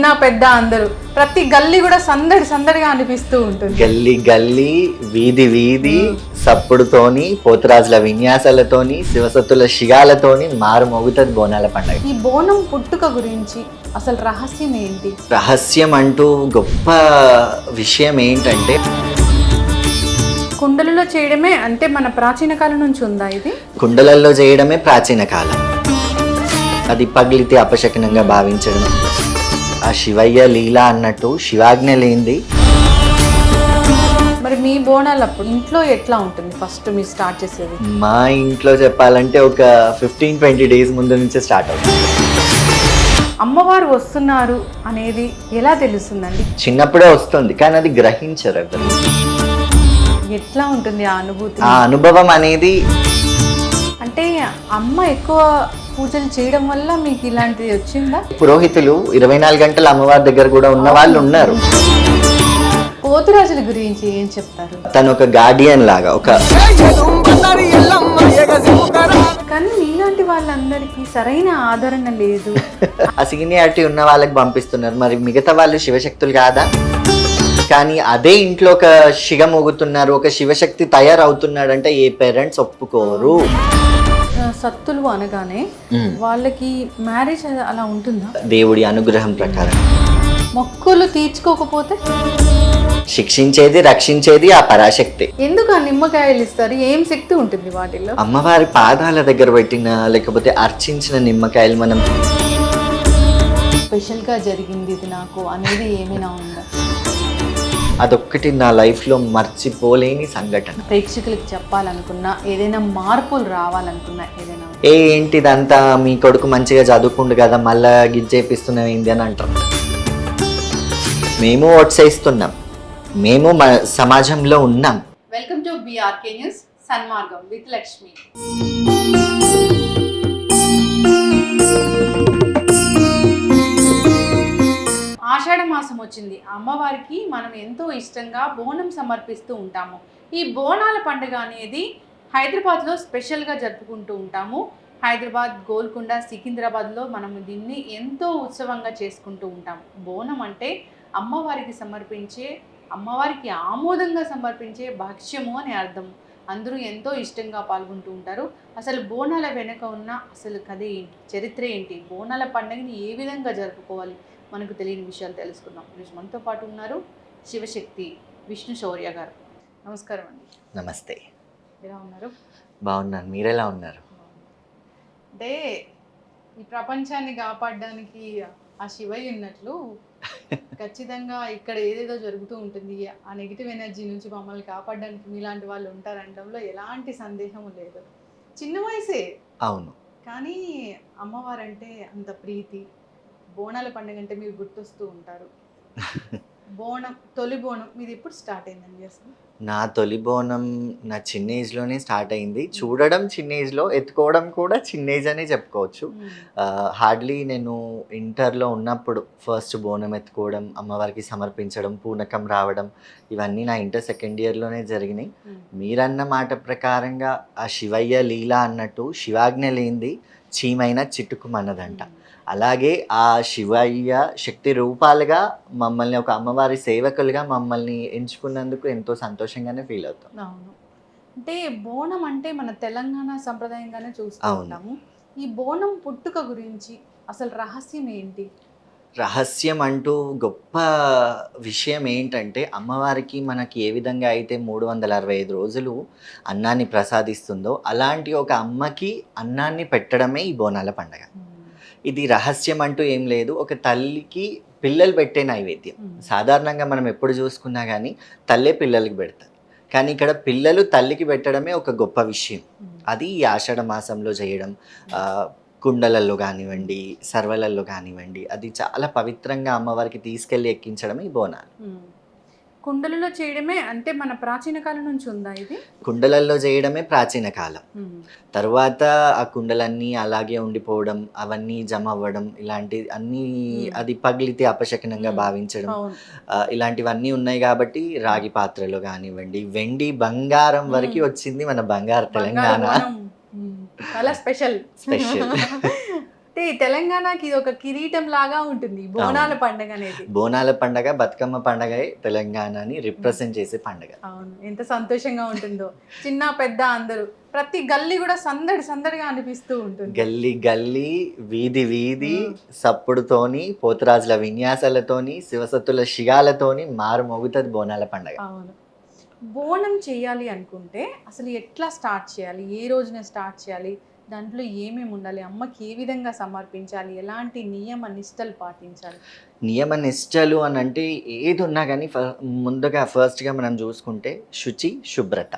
చిన్న పెద్ద అందరూ ప్రతి గల్లీ కూడా సందడి సందడిగా అనిపిస్తూ ఉంటుంది. గల్లీ గల్లీ వీధి వీధి సప్పుడుతోని పోతురాజుల విన్యాసాలతోని శివసత్తుల శిగాలతోని మారు మోగుతుంది బోనాల పండుగ. ఈ బోనం పుట్టుక గురించి అసలు రహస్యం ఏంటి? రహస్యం అంటూ గొప్ప విషయం ఏంటంటే కుండలలో చేయడమే అంటే మన ప్రాచీన కాలం నుంచి ఉందా ఇది? కుండలల్లో చేయడమే ప్రాచీన కాలం. అది పగిలితే అపశకనంగా భావించడం, ఆ శివయ్య లీల అన్నట్టు శివాజ్ఞ లేనిది. మరి మీ బోనాలు అప్పుడు ఇంట్లో ఎట్లా ఉంటుంది ఫస్ట్ మీరు స్టార్ట్ చేసేది? మా ఇంట్లో చెప్పాలంటే ఒక 15-20 డేస్ ముందు నుంచే స్టార్ట్ అవుతుంది. అమ్మవారు వస్తున్నారు అనేది ఎలా తెలుస్తుందండి? చిన్నప్పుడే వస్తుంది కానీ అది గ్రహించరు ఎవరు. ఎట్లా ఉంటుంది ఆ అనుభూతి? ఆ అనుభవం అనేది అంటే అమ్మ ఎక్కువ పూజలు చేయడం వల్ల మీకు ఇలాంటిది వచ్చిందా? పురోహితులు 24 గంటలు అమ్మవారి దగ్గర కూడా ఉన్న వాళ్ళు ఉన్నారు. పోతురాజుల గురించి ఏం చెప్తారు? తను ఒక గార్డియన్ లాగా, ఒక కానీ మీలాంటి వాళ్ళందరికీ సరైన ఆదరణ లేదు. ఆ సీనియారిటీ ఉన్న వాళ్ళకి పంపిస్తున్నారు, మరి మిగతా వాళ్ళు శివశక్తులు కాదా? కానీ అదే ఇంట్లో ఒక శిగ మోగుతున్నారు, ఒక శివశక్తి తయారవుతున్నాడంటే ఏ పేరెంట్స్ ఒప్పుకోరు. సత్తులు అనగానే వాళ్ళకి మ్యారేజ్ అలా ఉంటుందా? దేవుడి అనుగ్రహం ప్రకారం. మొక్కులు తీర్చుకోకపోతే శిక్షించేది రక్షించేది ఆ పరాశక్తి. ఎందుకు ఆ నిమ్మకాయలు ఇస్తారు? ఏం శక్తి ఉంటుంది వాటిల్లో? అమ్మవారి పాదాల దగ్గర పెట్టిన లేకపోతే అర్చించిన నిమ్మకాయలు మనం స్పెషల్గా జరిగింది ఇది నాకు అనేది ఏమైనా ఉందా? అదొక్కటి నా లైఫ్లో మర్చిపోలేని సంఘటన. ప్రేక్షకులకు చెప్పాలనుకున్నా, ఏదైనా మార్పులు రావాలనుకున్నా ఏదైనా? ఏంటిదంతా మీ కొడుకు మంచిగా చదువుకుండు కదా మళ్ళా గిజ్జేపిస్తున్నాం ఏంది అని అంటారు. మేము ఓట్సేస్తున్నాం, మేము సమాజంలో ఉన్నాం. Welcome to BRK news Sanmargam with Lakshmi. ఆషాఢ మాసం వచ్చింది. అమ్మవారికి మనం ఎంతో ఇష్టంగా బోనం సమర్పిస్తూ ఉంటాము. ఈ బోనాల పండుగ అనేది హైదరాబాద్లో స్పెషల్గా జరుపుకుంటూ ఉంటాము. హైదరాబాద్, గోల్కొండ, సికింద్రాబాద్లో మనము దీన్ని ఎంతో ఉత్సవంగా చేసుకుంటూ ఉంటాము. బోనం అంటే అమ్మవారికి సమర్పించే, అమ్మవారికి ఆమోదంగా సమర్పించే భక్ష్యము అని అర్థం. అందరూ ఎంతో ఇష్టంగా పాల్గొంటూ ఉంటారు. అసలు బోనాల వెనుక ఉన్న అసలు కథ ఏంటి, చరిత్ర ఏంటి, బోనాల పండుగని ఏ విధంగా జరుపుకోవాలి, మనకు తెలియని విషయాలు తెలుసుకుందాం. ఈరోజు మనతో పాటు ఉన్నారు శివశక్తి విష్ణు శౌర్య గారు. నమస్కారం అండి. నమస్తే. ఎలా ఉన్నారు? బాగున్నాను, మీరెలా ఉన్నారు? అంటే ఈ ప్రపంచాన్ని కాపాడడానికి ఆ శివయ్య ఉన్నట్లు ఖచ్చితంగా ఇక్కడ ఏదేదో జరుగుతూ ఉంటుంది. ఆ నెగిటివ్ ఎనర్జీ నుంచి మమ్మల్ని కాపాడడానికి మీలాంటి వాళ్ళు ఉంటారనడంలో ఎలాంటి సందేహం లేదు. చిన్న వయసే అవును, కానీ అమ్మవారంటే అంత ప్రీతి. బోనాల పండుగ అంటే మీరు గుర్తొస్తూ ఉంటారు. బోనం, తొలి బోనం మీది ఎప్పుడు స్టార్ట్ అయిందండి అసలు? నా తొలి బోనం నా చిన్న ఏజ్లోనే స్టార్ట్ అయింది. చూడడం చిన్న ఏజ్లో, ఎత్తుకోవడం కూడా చిన్న ఏజ్ అనే చెప్పుకోవచ్చు. హార్డ్లీ నేను ఇంటర్లో ఉన్నప్పుడు ఫస్ట్ బోనం ఎత్తుకోవడం, అమ్మవారికి సమర్పించడం, పూనకం రావడం, ఇవన్నీ నా ఇంటర్ సెకండ్ ఇయర్లోనే జరిగినాయి. మీరన్న మాట ప్రకారంగా ఆ శివయ్య లీల అన్నట్టు శివాజ్ఞ లేనిది చీమైన చిట్టుకుమన్నదంట. అలాగే ఆ శివయ్య శక్తి రూపాలుగా మమ్మల్ని ఒక అమ్మవారి సేవకులుగా మమ్మల్ని ఎంచుకున్నందుకు ఎంతో సంతోషంగానే ఫీల్ అవుతాం. అవును, అంటే బోనం అంటే మన తెలంగాణ సంప్రదాయంగానే చూస్తూ ఉంటాము. ఈ బోనం పుట్టుక గురించి అసలు రహస్యం ఏంటి? రహస్యం అంటూ గొప్ప విషయం ఏంటంటే అమ్మవారికి మనకి ఏ విధంగా అయితే 365 రోజులు అన్నాన్ని ప్రసాదిస్తుందో అలాంటి ఒక అమ్మకి అన్నాన్ని పెట్టడమే ఈ బోనాల పండుగ. ఇది రహస్యం అంటూ ఏం లేదు. ఒక తల్లికి పిల్లలు పెట్టే నైవేద్యం. సాధారణంగా మనం ఎప్పుడు చూసుకున్నా కానీ తల్లే పిల్లలకి పెడతారు, కానీ ఇక్కడ పిల్లలు తల్లికి పెట్టడమే ఒక గొప్ప విషయం. అది ఈ ఆషాఢ మాసంలో చేయడం, కుండలలో కానివ్వండి, సర్వలలో కానివ్వండి, అది చాలా పవిత్రంగా అమ్మవారికి తీసుకెళ్ళి ఎక్కించడమే ఈ బోనాలు. కుండలలో చేయడమే అంటే మన ప్రాచీన కాలం నుంచి ఉందా ఇది? కుండలలో చేయడమే ప్రాచీన కాలం. తర్వాత ఆ కుండలన్నీ అలాగే ఉండిపోవడం, అవన్నీ జమ అవ్వడం, ఇలాంటి అన్నీ అది పగిలితే అపశకనంగా భావించడం, ఇలాంటివన్నీ ఉన్నాయి. కాబట్టి రాగి పాత్రలో కానివ్వండి, వెండి బంగారం వరకు వచ్చింది మన బంగారు తెలంగాణ. చాలా స్పెషల్. అంటే తెలంగాణకి ఇది ఒక కిరీటం లాగా ఉంటుంది ఈ బోనాల పండుగ అనేది. బోనాల పండగ, బతుకమ్మ పండగ తెలంగాణని రిప్రజెంట్ చేసే పండగ. అవును. ఎంత సంతోషంగా ఉంటుందో. చిన్న పెద్ద అందరూ. ప్రతి గల్లీ కూడా సందడి సందడిగా అనిపిస్తూ ఉంటుంది. గల్లీ గల్లీ, వీధి వీధి సప్పుడుతోని, పోతురాజుల విన్యాసాలతోని, శివసత్తుల శిగాలతోని మారు మోగుతుంది బోనాల పండగ. అవును. బోనం చేయాలి అనుకుంటే అసలు ఎట్లా స్టార్ట్ చేయాలి? ఏ రోజున స్టార్ట్ చేయాలి? దాంట్లో ఏమేమి ఉండాలి? అమ్మకి ఏ విధంగా సమర్పించాలి? ఎలాంటి నియమ నిష్టలు పాటించాలి? నియమ నిష్టలు అని అంటే ఏది ఉన్నా కానీ ముందుగా ఫస్ట్గా మనం చూసుకుంటే శుచి, శుభ్రత,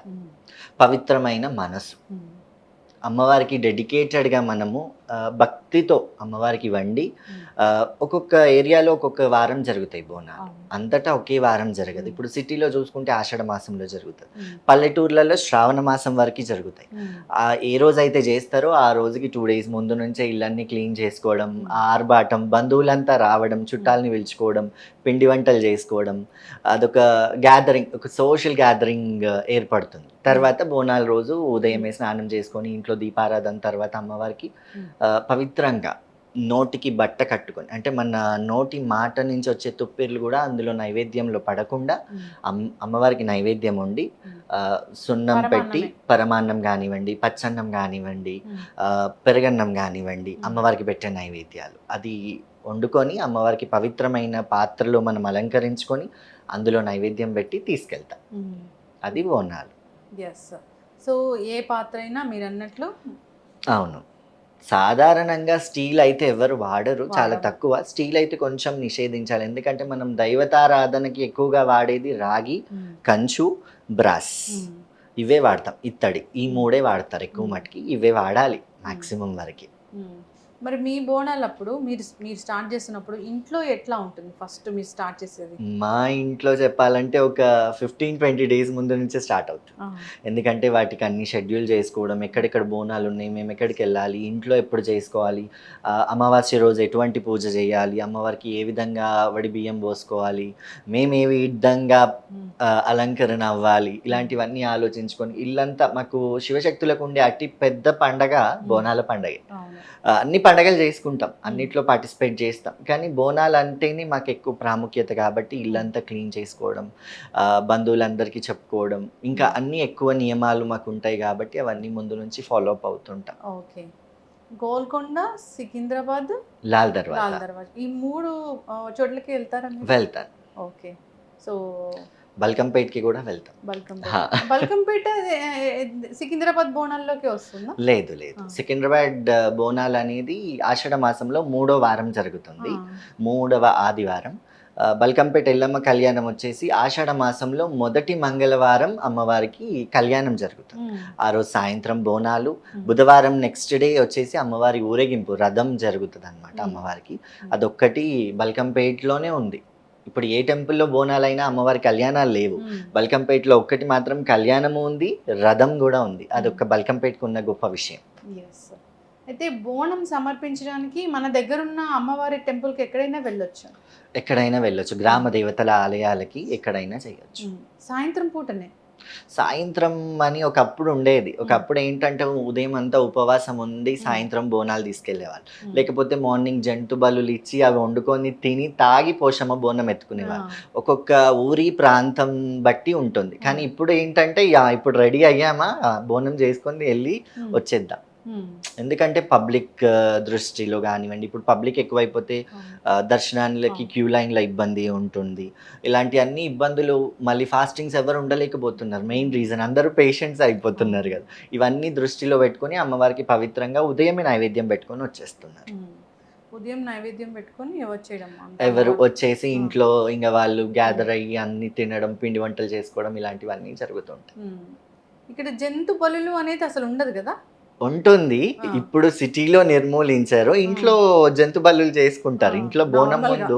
పవిత్రమైన మనసు. అమ్మవారికి డెడికేటెడ్గా మనము భక్తితో అమ్మవారికి వండి ఒక్కొక్క ఏరియాలో ఒక్కొక్క వారం జరుగుతాయి బోనాలు. అంతటా ఒకే వారం జరగదు. ఇప్పుడు సిటీలో చూసుకుంటే ఆషాఢ మాసంలో జరుగుతుంది, పల్లెటూర్లలో శ్రావణ మాసం వరకు జరుగుతాయి. ఏ రోజు అయితే చేస్తారో ఆ రోజుకి 2 days ముందు నుంచే ఇళ్ళన్నీ క్లీన్ చేసుకోవడం, ఆర్భాటం, బంధువులంతా రావడం, చుట్టాలని పిలుచుకోవడం, పిండి వంటలు చేసుకోవడం, అదొక గ్యాదరింగ్, ఒక సోషల్ గ్యాదరింగ్ ఏర్పడుతుంది. తర్వాత బోనాల రోజు ఉదయమే స్నానం చేసుకొని ఇంట్లో దీపారాధన తర్వాత అమ్మవారికి పవిత్రంగా నోటికి బట్ట కట్టుకొని, అంటే మన నోటి మాట నుంచి వచ్చే తుప్పిర్లు కూడా అందులో నైవేద్యంలో పడకుండా అమ్మవారికి నైవేద్యం వండి సున్నం పెట్టి పరమాన్నం కానివ్వండి, పచ్చన్నం కానివ్వండి, పెరగన్నం కానివ్వండి, అమ్మవారికి పెట్టే నైవేద్యాలు అది వండుకొని అమ్మవారికి పవిత్రమైన పాత్రలో మనం అలంకరించుకొని అందులో నైవేద్యం పెట్టి తీసుకెళ్తాం. అది బోనాలు. ఎస్. సో ఏ పాత్ర అయినా మీరు అన్నట్లు అవును. సాధారణంగా స్టీల్ అయితే ఎవరు వాడరు, చాలా తక్కువ. స్టీల్ అయితే కొంచెం నిషేధించాలి. ఎందుకంటే మనం దైవతారాధనకి ఎక్కువగా వాడేది రాగి, కంచు, బ్రాస్, ఇవే వాడతాం. ఇత్తడి, ఈ 3 వాడతారు ఎక్కువ మటుకి. ఇవే వాడాలి మ్యాక్సిమం వరకు. మరి మీ బోనాలప్పుడు మీరు స్టార్ట్ చేస్తున్నప్పుడు ఇంట్లో ఎట్లా ఉంటుంది ఫస్ట్ మీరు స్టార్ట్ చేసేది? మా ఇంట్లో చెప్పాలంటే ఒక 15-20 days ముందు నుంచే స్టార్ట్ అవుతుంది. ఎందుకంటే వాటికి అన్ని షెడ్యూల్ చేసుకోవడం, ఎక్కడెక్కడ బోనాలు ఉన్నాయి, మేము ఎక్కడికి వెళ్ళాలి, ఇంట్లో ఎప్పుడు చేసుకోవాలి, అమావాస్య రోజు ఎటువంటి పూజ చేయాలి, అమ్మవారికి ఏ విధంగా వడి బియ్యం పోసుకోవాలి, మేము ఏ విధంగా అలంకరణ అవ్వాలి, ఇలాంటివన్నీ ఆలోచించుకొని ఇల్లంతా, మాకు శివశక్తులకు ఉండే అతి పెద్ద పండగ బోనాల పండగ. అన్ని పండగలు చేసుకుంటాం, అన్నిట్లో పార్టిసిపేట్ చేస్తాం, కానీ బోనాలు అంటేనే మాకు ఎక్కువ ప్రాముఖ్యత కాబట్టి ఇల్లంతా క్లీన్ చేసుకోవడం, బంధువులందరికీ చెప్పుకోవడం, ఇంకా అన్ని ఎక్కువ నియమాలు మాకు ఉంటాయి కాబట్టి అవన్నీ ముందు నుంచి ఫాలో అప్ అవుతుంటాం. ఓకే. గోల్కొండ, సికింద్రాబాద్, లాల్ దర్వాజా ఈ 3 చోట్లకి వెళ్తాను. ఓకే. సో బల్కంపేట్కి కూడా వెళ్తాం. బల్కంపేట సికింద్రాబాద్ బోనాల్లోకి వస్తుందా? లేదు. సికింద్రాబాద్ బోనాలు అనేది ఆషాఢ మాసంలో 3వ వారం జరుగుతుంది, 3వ ఆదివారం. బల్కంపేట ఎల్లమ్మ కళ్యాణం వచ్చేసి ఆషాఢ మాసంలో మొదటి మంగళవారం అమ్మవారికి కళ్యాణం జరుగుతుంది. ఆ రోజు సాయంత్రం బోనాలు, బుధవారం నెక్స్ట్ డే వచ్చేసి అమ్మవారి ఊరేగింపు రథం జరుగుతుంది అనమాట అమ్మవారికి. అదొక్కటి బల్కంపేటలోనే ఉంది. ఇప్పుడు ఏ టెంపుల్లో బోనాలైనా అమ్మవారి కళ్యాణాలు లేవు, బల్కంపేటలో ఒక్కటి మాత్రం కళ్యాణము ఉంది, రథం కూడా ఉంది. అదొక్క బల్కంపేటకు ఉన్న గొప్ప విషయం. అయితే బోనం సమర్పించడానికి మన దగ్గరున్న అమ్మవారి టెంపుల్కి ఎక్కడైనా వెళ్ళొచ్చు, గ్రామ దేవతల ఆలయాలకి ఎక్కడైనా చేయొచ్చు. సాయంత్రం పూటనే, సాయంత్రం అని ఒకప్పుడు ఉండేది. ఒకప్పుడు ఏంటంటే ఉదయం అంతా ఉపవాసం ఉండి సాయంత్రం బోనాలు తీసుకెళ్లేవాళ్ళు, లేకపోతే మార్నింగ్ జంతు బలులు ఇచ్చి అవి వండుకొని తిని తాగి పోషమ్మ బోనం ఎత్తుకునేవాళ్ళు. ఒక్కొక్క ఊరి ప్రాంతం బట్టి ఉంటుంది. కానీ ఇప్పుడు ఏంటంటే ఇప్పుడు రెడీ అయ్యామా, బోనం చేసుకొని వెళ్ళి వచ్చేద్దాం. ఎందుకంటే పబ్లిక్ దృష్టిలో కానివ్వండి, ఇప్పుడు పబ్లిక్ ఎక్కువైపోతే దర్శనాలకి క్యూ లైన్ల ఇబ్బంది ఉంటుంది. ఇలాంటి అన్ని ఇబ్బందులు, మళ్ళీ ఫాస్టింగ్స్ ఎవరు ఉండలేకపోతున్నారు. మెయిన్ రీజన్ అందరూ పేషెంట్స్ అయిపోతున్నారు కదా. ఇవన్నీ దృష్టిలో పెట్టుకొని అమ్మవారికి పవిత్రంగా ఉదయమే నైవేద్యం పెట్టుకొని వచ్చేస్తున్నారు. ఉదయం నైవేద్యం పెట్టుకొని ఎవరు వచ్చేసి ఇంట్లో ఇంకా వాళ్ళు గ్యాదర్ అయ్యి అన్ని తినడం, పిండి వంటలు చేసుకోవడం, ఇలాంటివన్నీ జరుగుతుంటాయి. ఇక్కడ జంతు బలులు అనేది అసలు ఉండదు కదా? ఉంటుంది. ఇప్పుడు సిటీలో నిర్మూలించారు. ఇంట్లో జంతు బలులు చేసుకుంటారు. ఇంట్లో బోనం ముందు,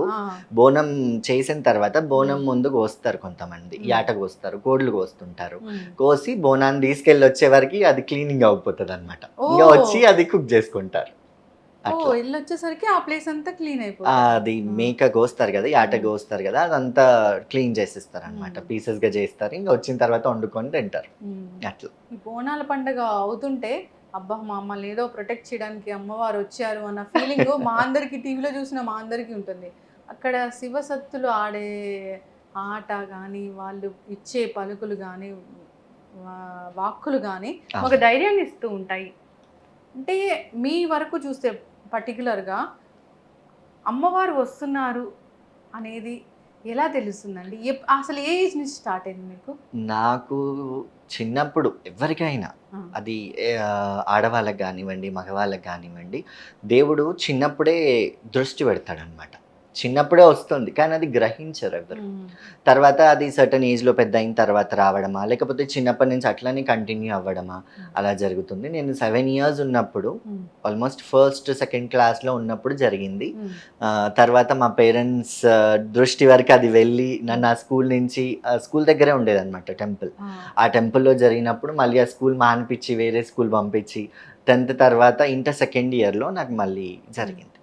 బోనం చేసిన తర్వాత బోనం ముందు కోస్తారు కొంతమంది, యాట కోస్తారు, కోడ్లు కోస్తుంటారు. కోసి బోనాన్ని తీసుకెళ్ళి వచ్చే వరకు అది క్లీనింగ్ అయిపోతుంది అనమాట. ఇంకా వచ్చి అది కుక్ చేసుకుంటారు. వచ్చేసరికి ఆ ప్లేస్ అంతా క్లీన్ అయిపోతుంది. అది మేక కోస్తారు కదా, యాట కోస్తారు కదా, అదంతా క్లీన్ చేసిస్తారు అనమాట. పీసెస్ గా చేస్తారు. ఇంకా వచ్చిన తర్వాత వండుకొని తింటారు. అట్లా ఈ బోనాల పండుగ అవుతుంటే అబ్బా మమ్మల్ని ఏదో ప్రొటెక్ట్ చేయడానికి అమ్మవారు వచ్చారు అన్న ఫీలింగ్ మా అందరికి టీవీలో చూసిన మా అందరికీ ఉంటుంది. అక్కడ శివసత్తులు ఆడే ఆట కానీ వాళ్ళు ఇచ్చే పలుకులు కానీ వాక్కులు కానీ ఒక ధైర్యాన్ని ఇస్తూ ఉంటాయి. అంటే మీ వరకు చూస్తే పర్టికులర్గా అమ్మవారు వస్తున్నారు అనేది ఎలా తెలుస్తుందండి? అసలు ఏ ఏజ్ నుంచి స్టార్ట్ అయింది మీకు? నాకు చిన్నప్పుడు ఎవరికైనా అది ఆడవాళ్ళకి కానివ్వండి, మగవాళ్ళకి కానివ్వండి, దేవుడు చిన్నప్పుడే దృష్టి పెడతాడనమాట. చిన్నప్పుడే వస్తుంది కానీ అది గ్రహించరు ఎవరు. తర్వాత అది సర్టన్ ఏజ్లో పెద్ద అయిన తర్వాత రావడమా, లేకపోతే చిన్నప్పటి నుంచి అట్లనే కంటిన్యూ అవ్వడమా అలా జరుగుతుంది. నేను 7 years ఉన్నప్పుడు, ఆల్మోస్ట్ ఫస్ట్ సెకండ్ క్లాస్లో ఉన్నప్పుడు జరిగింది. తర్వాత మా పేరెంట్స్ దృష్టి వరకు అది వెళ్ళి నన్ను ఆ స్కూల్ నుంచి, స్కూల్ దగ్గరే ఉండేదన్నమాట టెంపుల్. ఆ టెంపుల్లో జరిగినప్పుడు మళ్ళీ ఆ స్కూల్ మానిపించి వేరే స్కూల్ పంపించి 10th తర్వాత ఇంటర్ సెకండ్ ఇయర్లో నాకు మళ్ళీ జరిగింది,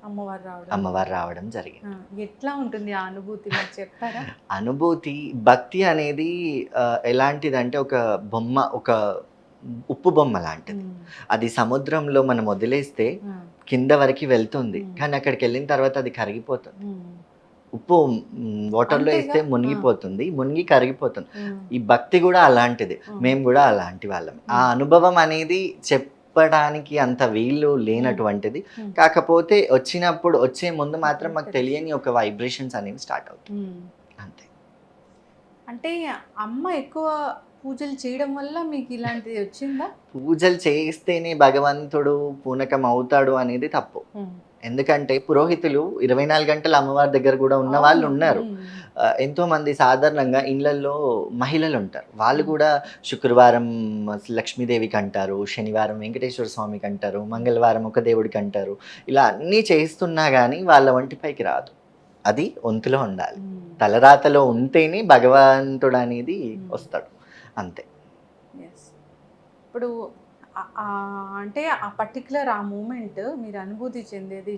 అమ్మవారు రావడం జరిగింది. ఎట్లా ఉంటుంది ఆ అనుభూతి నాకు చెప్తారా? అనుభూతి, భక్తి అనేది ఎలాంటిదంటే ఒక బొమ్మ, ఒక ఉప్పు బొమ్మ లాంటిది. అది సముద్రంలో మనం వదిలేస్తే కింద వరకు వెళ్తుంది, కానీ అక్కడికి వెళ్ళిన తర్వాత అది కరిగిపోతుంది. ఉప్పు వాటర్లో వేస్తే మునిగిపోతుంది, మునిగి కరిగిపోతుంది. ఈ భక్తి కూడా అలాంటిది, మేము కూడా అలాంటి వాళ్ళం. ఆ అనుభవం అనేది చెప్పడానికి అంత వీలు లేనటువంటిది. కాకపోతే వచ్చినప్పుడు, వచ్చే ముందు మాత్రం మాకు తెలియని ఒక వైబ్రేషన్స్ అనేవి స్టార్ట్ అవుతాయి అంతే. అంటే అమ్మ ఎక్కువ పూజలు చేయడం వల్ల మీకు ఇలాంటిది వచ్చిందా? పూజలు చేస్తేనే భగవంతుడు పూనకం అవుతాడు అనేది తప్పు. ఎందుకంటే పురోహితులు 24 గంటలు అమ్మవారి దగ్గర కూడా ఉన్న వాళ్ళు ఉన్నారు. ఎంతోమంది సాధారణంగా ఇళ్లలో మహిళలు ఉంటారు, వాళ్ళు కూడా శుక్రవారం లక్ష్మీదేవికి అంటారు, శనివారం వెంకటేశ్వర స్వామికి అంటారు, మంగళవారం ఒక దేవుడికి అంటారు. ఇలా అన్నీ చేస్తున్నా కానీ వాళ్ళ వంటిపైకి రాదు. అది ఒంతులో ఉండాలి, తలరాతలో ఉంటేనే భగవంతుడు అనేది వస్తాడు అంతే. ఇప్పుడు అంటే ఆ పర్టికులర్ ఆ మూమెంట్ మీరు అనుభూతి చెందేది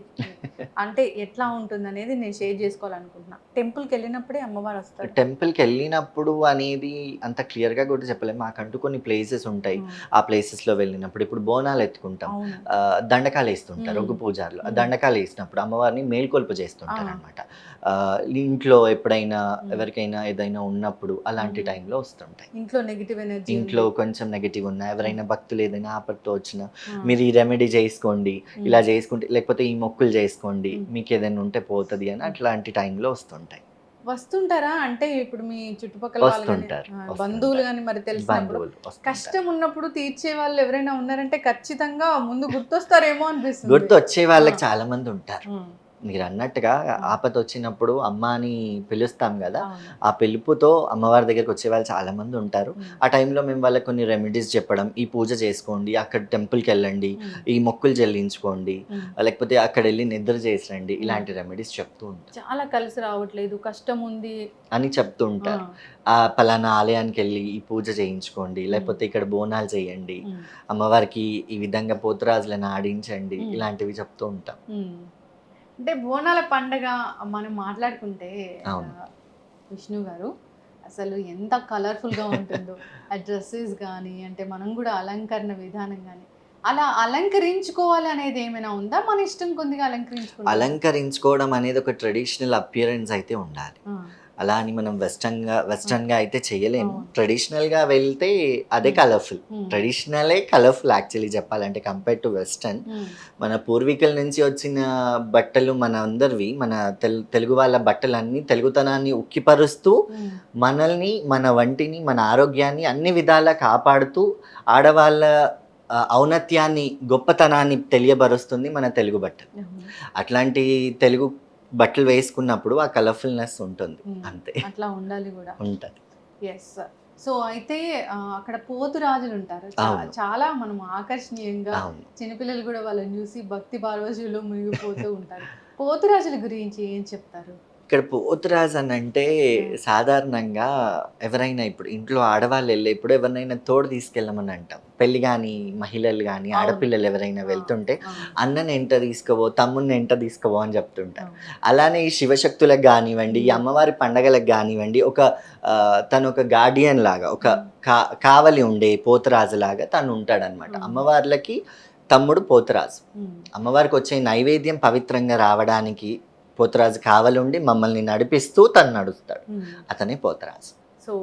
అంటే ఎట్లా ఉంటుంది అనేది నేను షేర్ చేసుకోవాలనుకుంటున్నా. టెంపుల్కి వెళ్ళినప్పుడే అమ్మవారు వస్తారు. టెంపుల్కి వెళ్ళినప్పుడు అనేది అంత క్లియర్గా కూడా చెప్పలేము. మాకంటూ కొన్ని ప్లేసెస్ ఉంటాయి, ఆ ప్లేసెస్లో వెళ్ళినప్పుడు ఇప్పుడు బోనాలు ఎత్తుకుంటాం, దండకాలు వేస్తుంటారు ఒక పూజారులు. దండకాలు వేసినప్పుడు అమ్మవారిని మేల్కొల్పు చేస్తుంటారు అనమాట. ఇంట్లో ఎప్పుడైనా ఎవరికైనా ఏదైనా ఉన్నప్పుడు అలాంటి టైంలో వస్తుంటాయి. ఇంట్లో నెగిటివ్ ఎనర్జీ, ఇంట్లో కొంచెం నెగిటివ్ ఉన్నా, ఎవరైనా భక్తులు ఏదైనా ఆపత్తో వచ్చినా మీరు ఈ రెమెడీ చేసుకోండి, ఇలా చేసుకుంటే, లేకపోతే ఈ మొక్కులు చేసుకోండి, మీకు ఏదైనా ఉంటే పోతుంది అని అట్లాంటి టైంలో వస్తుంటారా? అంటే ఇప్పుడు మీ చుట్టుపక్కల బంధువులు కానీ మరి తెలిసినప్పుడు కష్టం ఉన్నప్పుడు తీర్చే వాళ్ళు ఎవరైనా ఉన్నారంటే ఖచ్చితంగా ముందు గుర్తొస్తారేమో అనిపిస్తుంది. గుర్తు వచ్చే వాళ్ళకి చాలా మంది ఉంటారు. మీరు అన్నట్టుగా ఆపద వచ్చినప్పుడు అమ్మ అని పిలుస్తాం కదా, ఆ పిలుపుతో అమ్మవారి దగ్గరికి వచ్చే వాళ్ళు చాలా మంది ఉంటారు. ఆ టైంలో మేము వాళ్ళకి కొన్ని రెమెడీస్ చెప్పడం, ఈ పూజ చేసుకోండి, అక్కడ టెంపుల్కి వెళ్ళండి, ఈ మొక్కులు చెల్లించుకోండి, లేకపోతే అక్కడ వెళ్ళి నిద్ర చేసి రండి, ఇలాంటి రెమెడీస్ చెప్తూ ఉంటాం. చాలా కలిసి రావట్లేదు, కష్టం ఉంది అని చెప్తూ ఉంటారు. ఆ పలానా ఆలయానికి వెళ్ళి ఈ పూజ చేయించుకోండి, లేకపోతే ఇక్కడ బోనాలు చేయండి, అమ్మవారికి ఈ విధంగా పోతురాజులను ఆడించండి, ఇలాంటివి చెప్తూ ఉంటాం. అంటే బోనాల పండగ మనం మాట్లాడుకుంటే విష్ణు గారు అసలు ఎంత కలర్ఫుల్గా ఉంటుందో ఆ డ్రెస్సెస్ కానీ, అంటే మనం కూడా అలంకరణ విధానం కానీ, అలా అలంకరించుకోవాలి అనేది ఏమైనా ఉందా? మన ఇష్టం కొద్దిగా అలంకరించుకోవడం అనేది ఒక ట్రెడిషనల్ అపియరెన్స్ అయితే ఉండాలి. అలా అని మనం వెస్టర్న్గా అయితే చేయలేము. ట్రెడిషనల్గా వెళ్తే అదే కలర్ఫుల్. ట్రెడిషనలే కలర్ఫుల్ యాక్చువల్లీ చెప్పాలంటే కంపేర్ టు వెస్టర్న్. మన పూర్వీకుల నుంచి వచ్చిన బట్టలు మన అందరివి, మన తెలుగు వాళ్ళ బట్టలన్నీ తెలుగుతనాన్ని ఉక్కిపరుస్తూ మనల్ని, మన వంటిని, మన ఆరోగ్యాన్ని అన్ని విధాలా కాపాడుతూ ఆడవాళ్ళ ఔన్నత్యాన్ని, గొప్పతనాన్ని తెలియబరుస్తుంది మన తెలుగు బట్టలు. అట్లాంటి తెలుగు బట్టలు వేసుకున్నప్పుడు ఆ కలర్ఫుల్నెస్ ఉంటుంది అంతే. అట్లా ఉండాలి కూడా ఉంటుంది. ఎస్. సో అయితే అక్కడ పోతురాజులు ఉంటారు, చాలా మనం ఆకర్షణీయంగా చిన్నపిల్లలు కూడా వాళ్ళని చూసి భక్తి పార్వశులు మునిగిపోతూ ఉంటారు. పోతురాజుల గురించి ఏం చెప్తారు? ఇక్కడ పోతురాజు అని అంటే సాధారణంగా ఎవరైనా ఇప్పుడు ఇంట్లో ఆడవాళ్ళు వెళ్ళేప్పుడు ఎవరినైనా తోడు తీసుకెళ్ళమని అంటాం. పెళ్లి కానీ మహిళలు కానీ ఆడపిల్లలు ఎవరైనా వెళ్తుంటే అన్నని ఎంట తీసుకోవో తమ్ముడిని ఎంట తీసుకోవో అని చెప్తుంటారు. అలానే ఈ శివశక్తులకు కానివ్వండి, ఈ అమ్మవారి పండగలకు కానివ్వండి, తను ఒక గార్డియన్ లాగా, ఒక కావలి ఉండే పోతురాజు లాగా తను ఉంటాడనమాట. అమ్మవార్లకి తమ్ముడు పోతురాజు. అమ్మవారికి వచ్చే నైవేద్యం పవిత్రంగా రావడానికి పోతురాజు కావలుండి మమ్మల్ని నడిపిస్తూ తను నడుస్తాడు. అతనే పోతురాజు. సో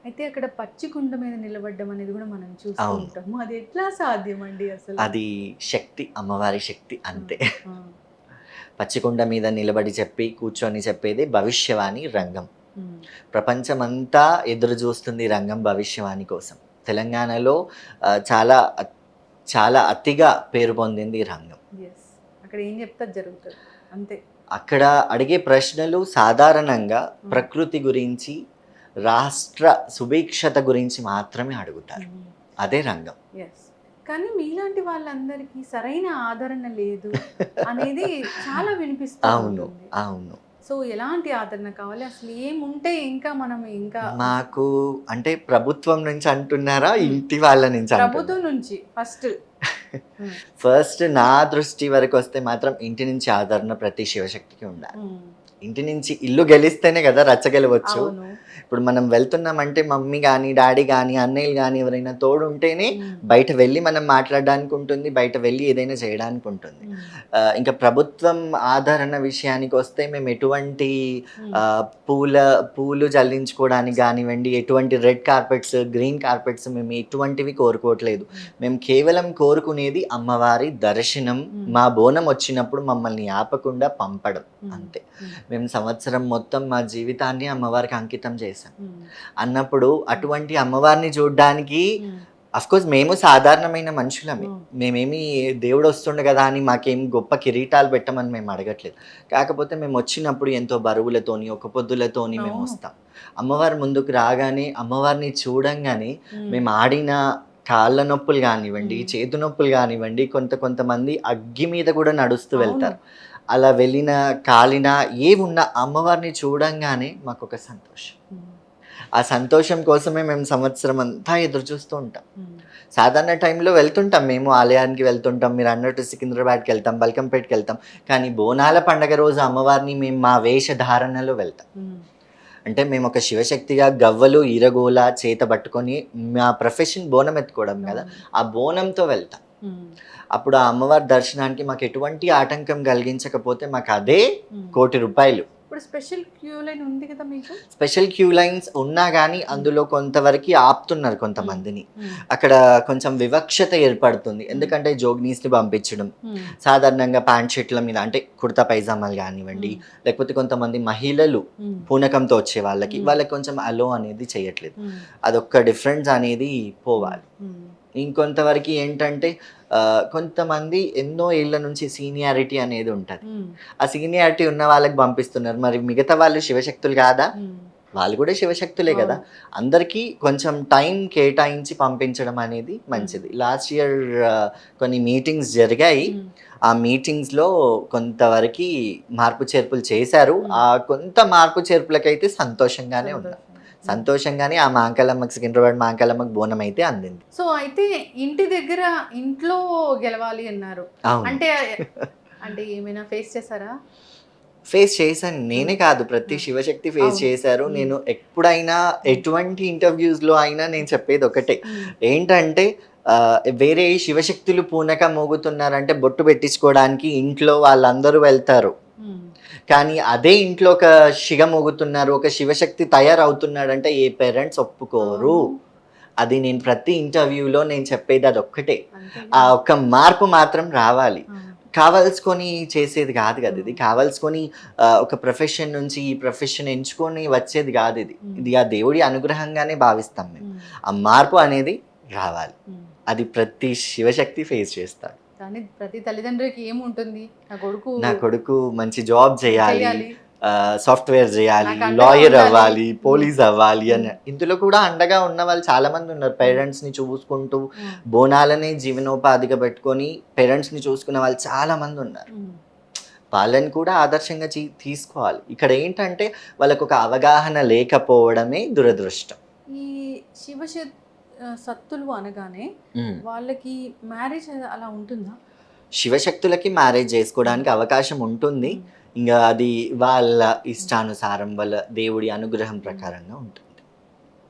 అయితే అక్కడ పచ్చి కుండ మీద నిలబడ్డం అనేది కూడా మనం చూస్తూ ఉంటాము. అది ఎట్లా సాధ్యం అండి అసలు? అది శక్తి, అమ్మవారి శక్తి అంతే. పచ్చికుండ మీద నిలబడి కూర్చొని చెప్పేది భవిష్యవాణి రంగం. ప్రపంచమంతా ఎదురు చూస్తుంది రంగం భవిష్యవాణి కోసం. తెలంగాణలో చాలా చాలా అతిగా పేరు పొందింది రంగం. అక్కడ ఏం చెప్తా జరుగుతుంది అంతే. అక్కడ అడిగే ప్రశ్నలు సాధారణంగా ప్రకృతి గురించి, రాష్ట్ర సుభిక్షత గురించి మాత్రమే అడుగుతారు. అదే రంగం. కానీ మీలాంటి వాళ్ళందరికీ సరైన ఆదరణ లేదు అనేది చాలా వినిపిస్తుంది. అవును, అవును. సో ఎలాంటి ఆదరణ కావాలి అసలు? ఏముంటే ఇంకా మనం ఇంకా మాకు అంటే ప్రభుత్వం నుంచి అంటున్నారా, ఇంటి వాళ్ళ నుంచి? ప్రభుత్వం నుంచి ఫస్ట్ నా దృష్టి వరకు వస్తే మాత్రం ఇంటి నుంచి ఆదరణ ప్రతి శివశక్తికి ఉండాలి. ఇంటి నుంచి ఇల్లు గెలిస్తేనే కదా రచ్చ గెలవచ్చు. ఇప్పుడు మనం వెళ్తున్నామంటే మమ్మీ కానీ డాడీ కానీ అన్నయ్యలు కానీ ఎవరైనా తోడు ఉంటేనే బయట వెళ్ళి మనం మాట్లాడడానికి ఉంటుంది, బయట వెళ్ళి ఏదైనా చేయడానికి ఉంటుంది. ఇంకా ప్రభుత్వం ఆదరణ విషయానికి వస్తే మేము ఎటువంటి పూలు జల్లించుకోవడానికి కానివ్వండి, ఎటువంటి రెడ్ కార్పెట్స్, గ్రీన్ కార్పెట్స్ మేము ఎటువంటివి కోరుకోవట్లేదు. మేము కేవలం కోరుకునేది అమ్మవారి దర్శనం. మా బోనం వచ్చినప్పుడు మమ్మల్ని ఆపకుండా పంపడం అంతే. మేము సంవత్సరం మొత్తం మా జీవితాన్ని అమ్మవారికి అంకితం చేసాం అన్నప్పుడు అటువంటి అమ్మవారిని చూడడానికి అఫ్కోర్స్ మేము సాధారణమైన మనుషులమే. మేమేమి దేవుడు వస్తుండే కదా అని మాకేం గొప్ప కిరీటాలు పెట్టమని మేము అడగట్లేదు. కాకపోతే మేము వచ్చినప్పుడు ఎంతో బరువులతోని, ఒక పొద్దులతోని మేము వస్తాం. అమ్మవారి ముందుకు రాగానే, అమ్మవారిని చూడంగానే మేము ఆడిన కాళ్ళ నొప్పులు కానివ్వండి, చేతు నొప్పులు కానివ్వండి, కొంతమంది అగ్గి మీద కూడా నడుస్తూ వెళ్తారు. అలా వెళ్ళిన కాలిన ఏమున్నా అమ్మవారిని చూడంగానే మాకు ఒక సంతోషం. ఆ సంతోషం కోసమే మేము సంవత్సరం అంతా ఎదురు చూస్తూ ఉంటాం. సాధారణ టైంలో వెళ్తుంటాం, మేము ఆలయానికి వెళ్తుంటాం, మీరు అన్నట్టు సికింద్రాబాద్కి వెళ్తాం, బల్కంపేట్కి వెళ్తాం. కానీ బోనాల పండగ రోజు అమ్మవారిని మేము మా వేషధారణలో వెళ్తాం. అంటే మేము ఒక శివశక్తిగా గవ్వలు ఈరగోల చేత పట్టుకొని, మా ప్రొఫెషన్ బోనం ఎత్తుకోవడం కదా, ఆ బోనంతో వెళ్తాం. అప్పుడు ఆ అమ్మవారి దర్శనానికి మాకు ఎటువంటి ఆటంకం కలిగించకపోతే మాకు అదే ₹1,00,00,000. ఇప్పుడు స్పెషల్ క్యూ లైన్ ఉంది కదా మీకు? స్పెషల్ క్యూ లైన్స్ ఉన్నా కానీ అందులో కొంతవరకు ఆపుతున్నారు కొంతమందిని. అక్కడ కొంచెం వివక్షత ఏర్పడుతుంది. ఎందుకంటే జోగ్నీస్ని పంపించడం, సాధారణంగా ప్యాంట్ షర్ట్ల మీద అంటే కుర్తా పైజామాలు కానివ్వండి, లేకపోతే కొంతమంది మహిళలు పూనకంతో వచ్చే వాళ్ళకి కొంచెం అలో అనేది చేయట్లేదు. అదొక్క డిఫరెన్స్ అనేది పోవాలి. ఇంకొంతవరకు ఏంటంటే కొంతమంది ఎన్నో ఏళ్ళ నుంచి సీనియారిటీ అనేది ఉంటుంది. ఆ సీనియారిటీ ఉన్న వాళ్ళకి పంపిస్తున్నారు. మరి మిగతా వాళ్ళు శివశక్తులు కాదా? వాళ్ళు కూడా శివశక్తులే కదా. అందరికీ కొంచెం టైం కేటాయించి పంపించడం అనేది మంచిది. లాస్ట్ ఇయర్ కొన్ని మీటింగ్స్ జరిగాయి. ఆ మీటింగ్స్లో కొంతవరకు మార్పు చేర్పులు చేశారు. ఆ కొంత మార్పు చేర్పులకైతే సంతోషంగానే ఉన్నారు. సంతోషంగానే ఆ మాంకాలమ్మకి, సికింద్రాబాద్ మాంకాలమ్మకి బోనం అయితే అందింది. సో అయితే ఇంటి దగ్గర ఇంట్లో గెలవాలి అన్నారు. అంటే ఏమైనా ఫేస్ చేశారా? ఫేస్ చేశాను. నేనే కాదు, ప్రతి శివశక్తి ఫేస్ చేశారు. నేను ఎప్పుడైనా ఎటువంటి ఇంటర్వ్యూస్లో అయినా నేను చెప్పేది ఒకటే, ఏంటంటే వేరే శివశక్తులు పూనక మోగుతున్నారంటే బొట్టు పెట్టించుకోవడానికి ఇంట్లో వాళ్ళందరూ వెళ్తారు. కానీ అదే ఇంట్లో ఒక శిగ మోగుతున్నారు, ఒక శివశక్తి తయారవుతున్నాడంటే ఏ పేరెంట్స్ ఒప్పుకోరు. అది నేను ప్రతి ఇంటర్వ్యూలో నేను చెప్పేది అది ఒక్కటే. ఆ ఒక్క మార్పు మాత్రం రావాలి. కావాల్సుకొని చేసేది కాదు కదా ఇది. కావాల్సుకొని ఒక ప్రొఫెషన్ నుంచి ఈ ప్రొఫెషన్ ఎంచుకొని వచ్చేది కాదు ఇది. ఇది ఆ దేవుడి అనుగ్రహంగానే భావిస్తాం మేము. ఆ మార్పు అనేది రావాలి. అది ప్రతి శివశక్తి ఫేస్ చేస్తాడు. కానీ ప్రతి తల్లిదండ్రులకి ఏముంటుంది, నా కొడుకు మంచి జాబ్ చేయాలి, సాఫ్ట్వేర్ చేయాలి, లాయర్ అవ్వాలి, పోలీస్ అవ్వాలి అని. ఇందులో కూడా అండగా ఉన్న వాళ్ళు చాలా మంది ఉన్నారు. పేరెంట్స్ని చూసుకుంటూ బోనాలనే జీవనోపాధిగా పెట్టుకొని పేరెంట్స్ని చూసుకునే వాళ్ళు చాలా మంది ఉన్నారు. వాళ్ళని కూడా ఆదర్శంగా తీసుకోవాలి. ఇక్కడ ఏంటంటే వాళ్ళకు ఒక అవగాహన లేకపోవడమే దురదృష్టం. ఈ సత్తులు అనగానే ఉమ్. వాళ్ళకి మ్యారేజ్ అలా ఉంటుందా? శివశక్తులకి మ్యారేజ్ చేసుకోవడానికి అవకాశం ఉంటుంది. ఉమ్. ఇంకా అది వాళ్ళ ఇష్టానుసారం, వాళ్ళ దేవుడి అనుగ్రహం ప్రకారంగా ఉంటుంది.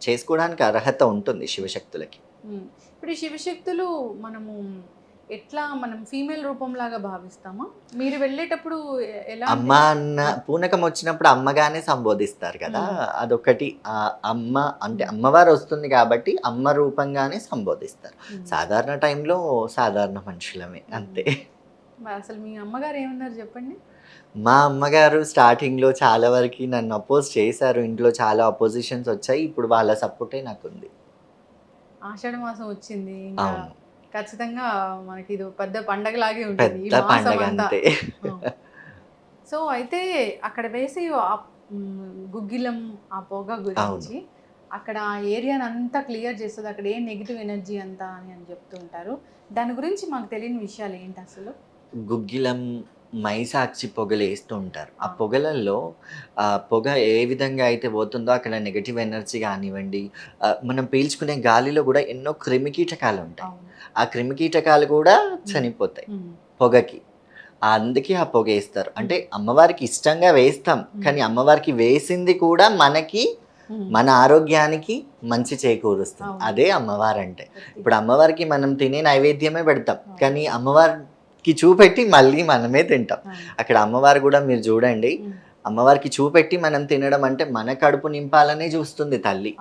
చేసుకోవడానికి అర్హత ఉంటుంది శివశక్తులకి. ఇప్పుడు ఈ శివశక్తులు మనం ఫీమేల్ రూపంలాగా భావిస్తామా? మీరు వెళ్ళేటప్పుడు ఎలా అమ్మ అన్న పూనకం వచ్చినప్పుడు అమ్మగానే సంబోధిస్తారు కదా, అదొకటి. అమ్మ అంటే అమ్మవారు వస్తుంది కాబట్టి అమ్మ రూపంగానే సంబోధిస్తారు. సాధారణ టైంలో సాధారణ మనుషులమే, అంతే. అసలు మీ అమ్మగారు ఏమన్నారు చెప్పండి? మా అమ్మగారు స్టార్టింగ్లో చాలా వరకు నన్ను అపోజ్ చేశారు. ఇంట్లో చాలా అపోజిషన్స్ వచ్చాయి. ఇప్పుడు వాళ్ళ సపోర్టే నాకుంది. ఆషాఢ మాసం వచ్చింది, ఇంకా అవును, ఖచ్చితంగా మనకి ఇది పెద్ద పండగలాగే ఉంటుంది ఈ పెద్ద మాసం పండగ అంతా. అంతే. సో అయితే అక్కడ వేసే గుగ్గిలం, ఆ పొగ గురించి అక్కడ ఆ ఏరియాని అంతా క్లియర్ చేస్తుంది. అక్కడ ఏ నెగిటివ్ ఎనర్జీ అంతా అని చెప్తూ ఉంటారు. దాని గురించి మాకు తెలియని విషయాలు ఏంటి అసలు? గుగ్గిలం, మైసాక్షి పొగలు వేస్తూ ఉంటారు. ఆ పొగలలో పొగ ఏ విధంగా అయితే పోతుందో అక్కడ నెగటివ్ ఎనర్జీ కానివ్వండి, మనం పీల్చుకునే గాలిలో కూడా ఎన్నో క్రిమికీటకాలు ఉంటాయి. ఆ క్రిమికీటకాలు కూడా చనిపోతాయి పొగకి. అందుకే ఆ పొగ వేస్తారు. అంటే అమ్మవారికి ఇష్టంగా వేస్తాం, కానీ అమ్మవారికి వేసింది కూడా మనకి, మన ఆరోగ్యానికి మంచి చేకూరుస్తుంది. అదే అమ్మవారు అంటే. ఇప్పుడు అమ్మవారికి మనం తినే నైవేద్యమే పెడతాం, కానీ అమ్మవారికి చూపెట్టి మళ్ళీ మనమే తింటాం. అక్కడ అమ్మవారు కూడా మీరు చూడండి, అమ్మవారికి చూపెట్టి మనం తినడం అంటే మన కడుపు నింపాలనే చూస్తుంది తల్లి,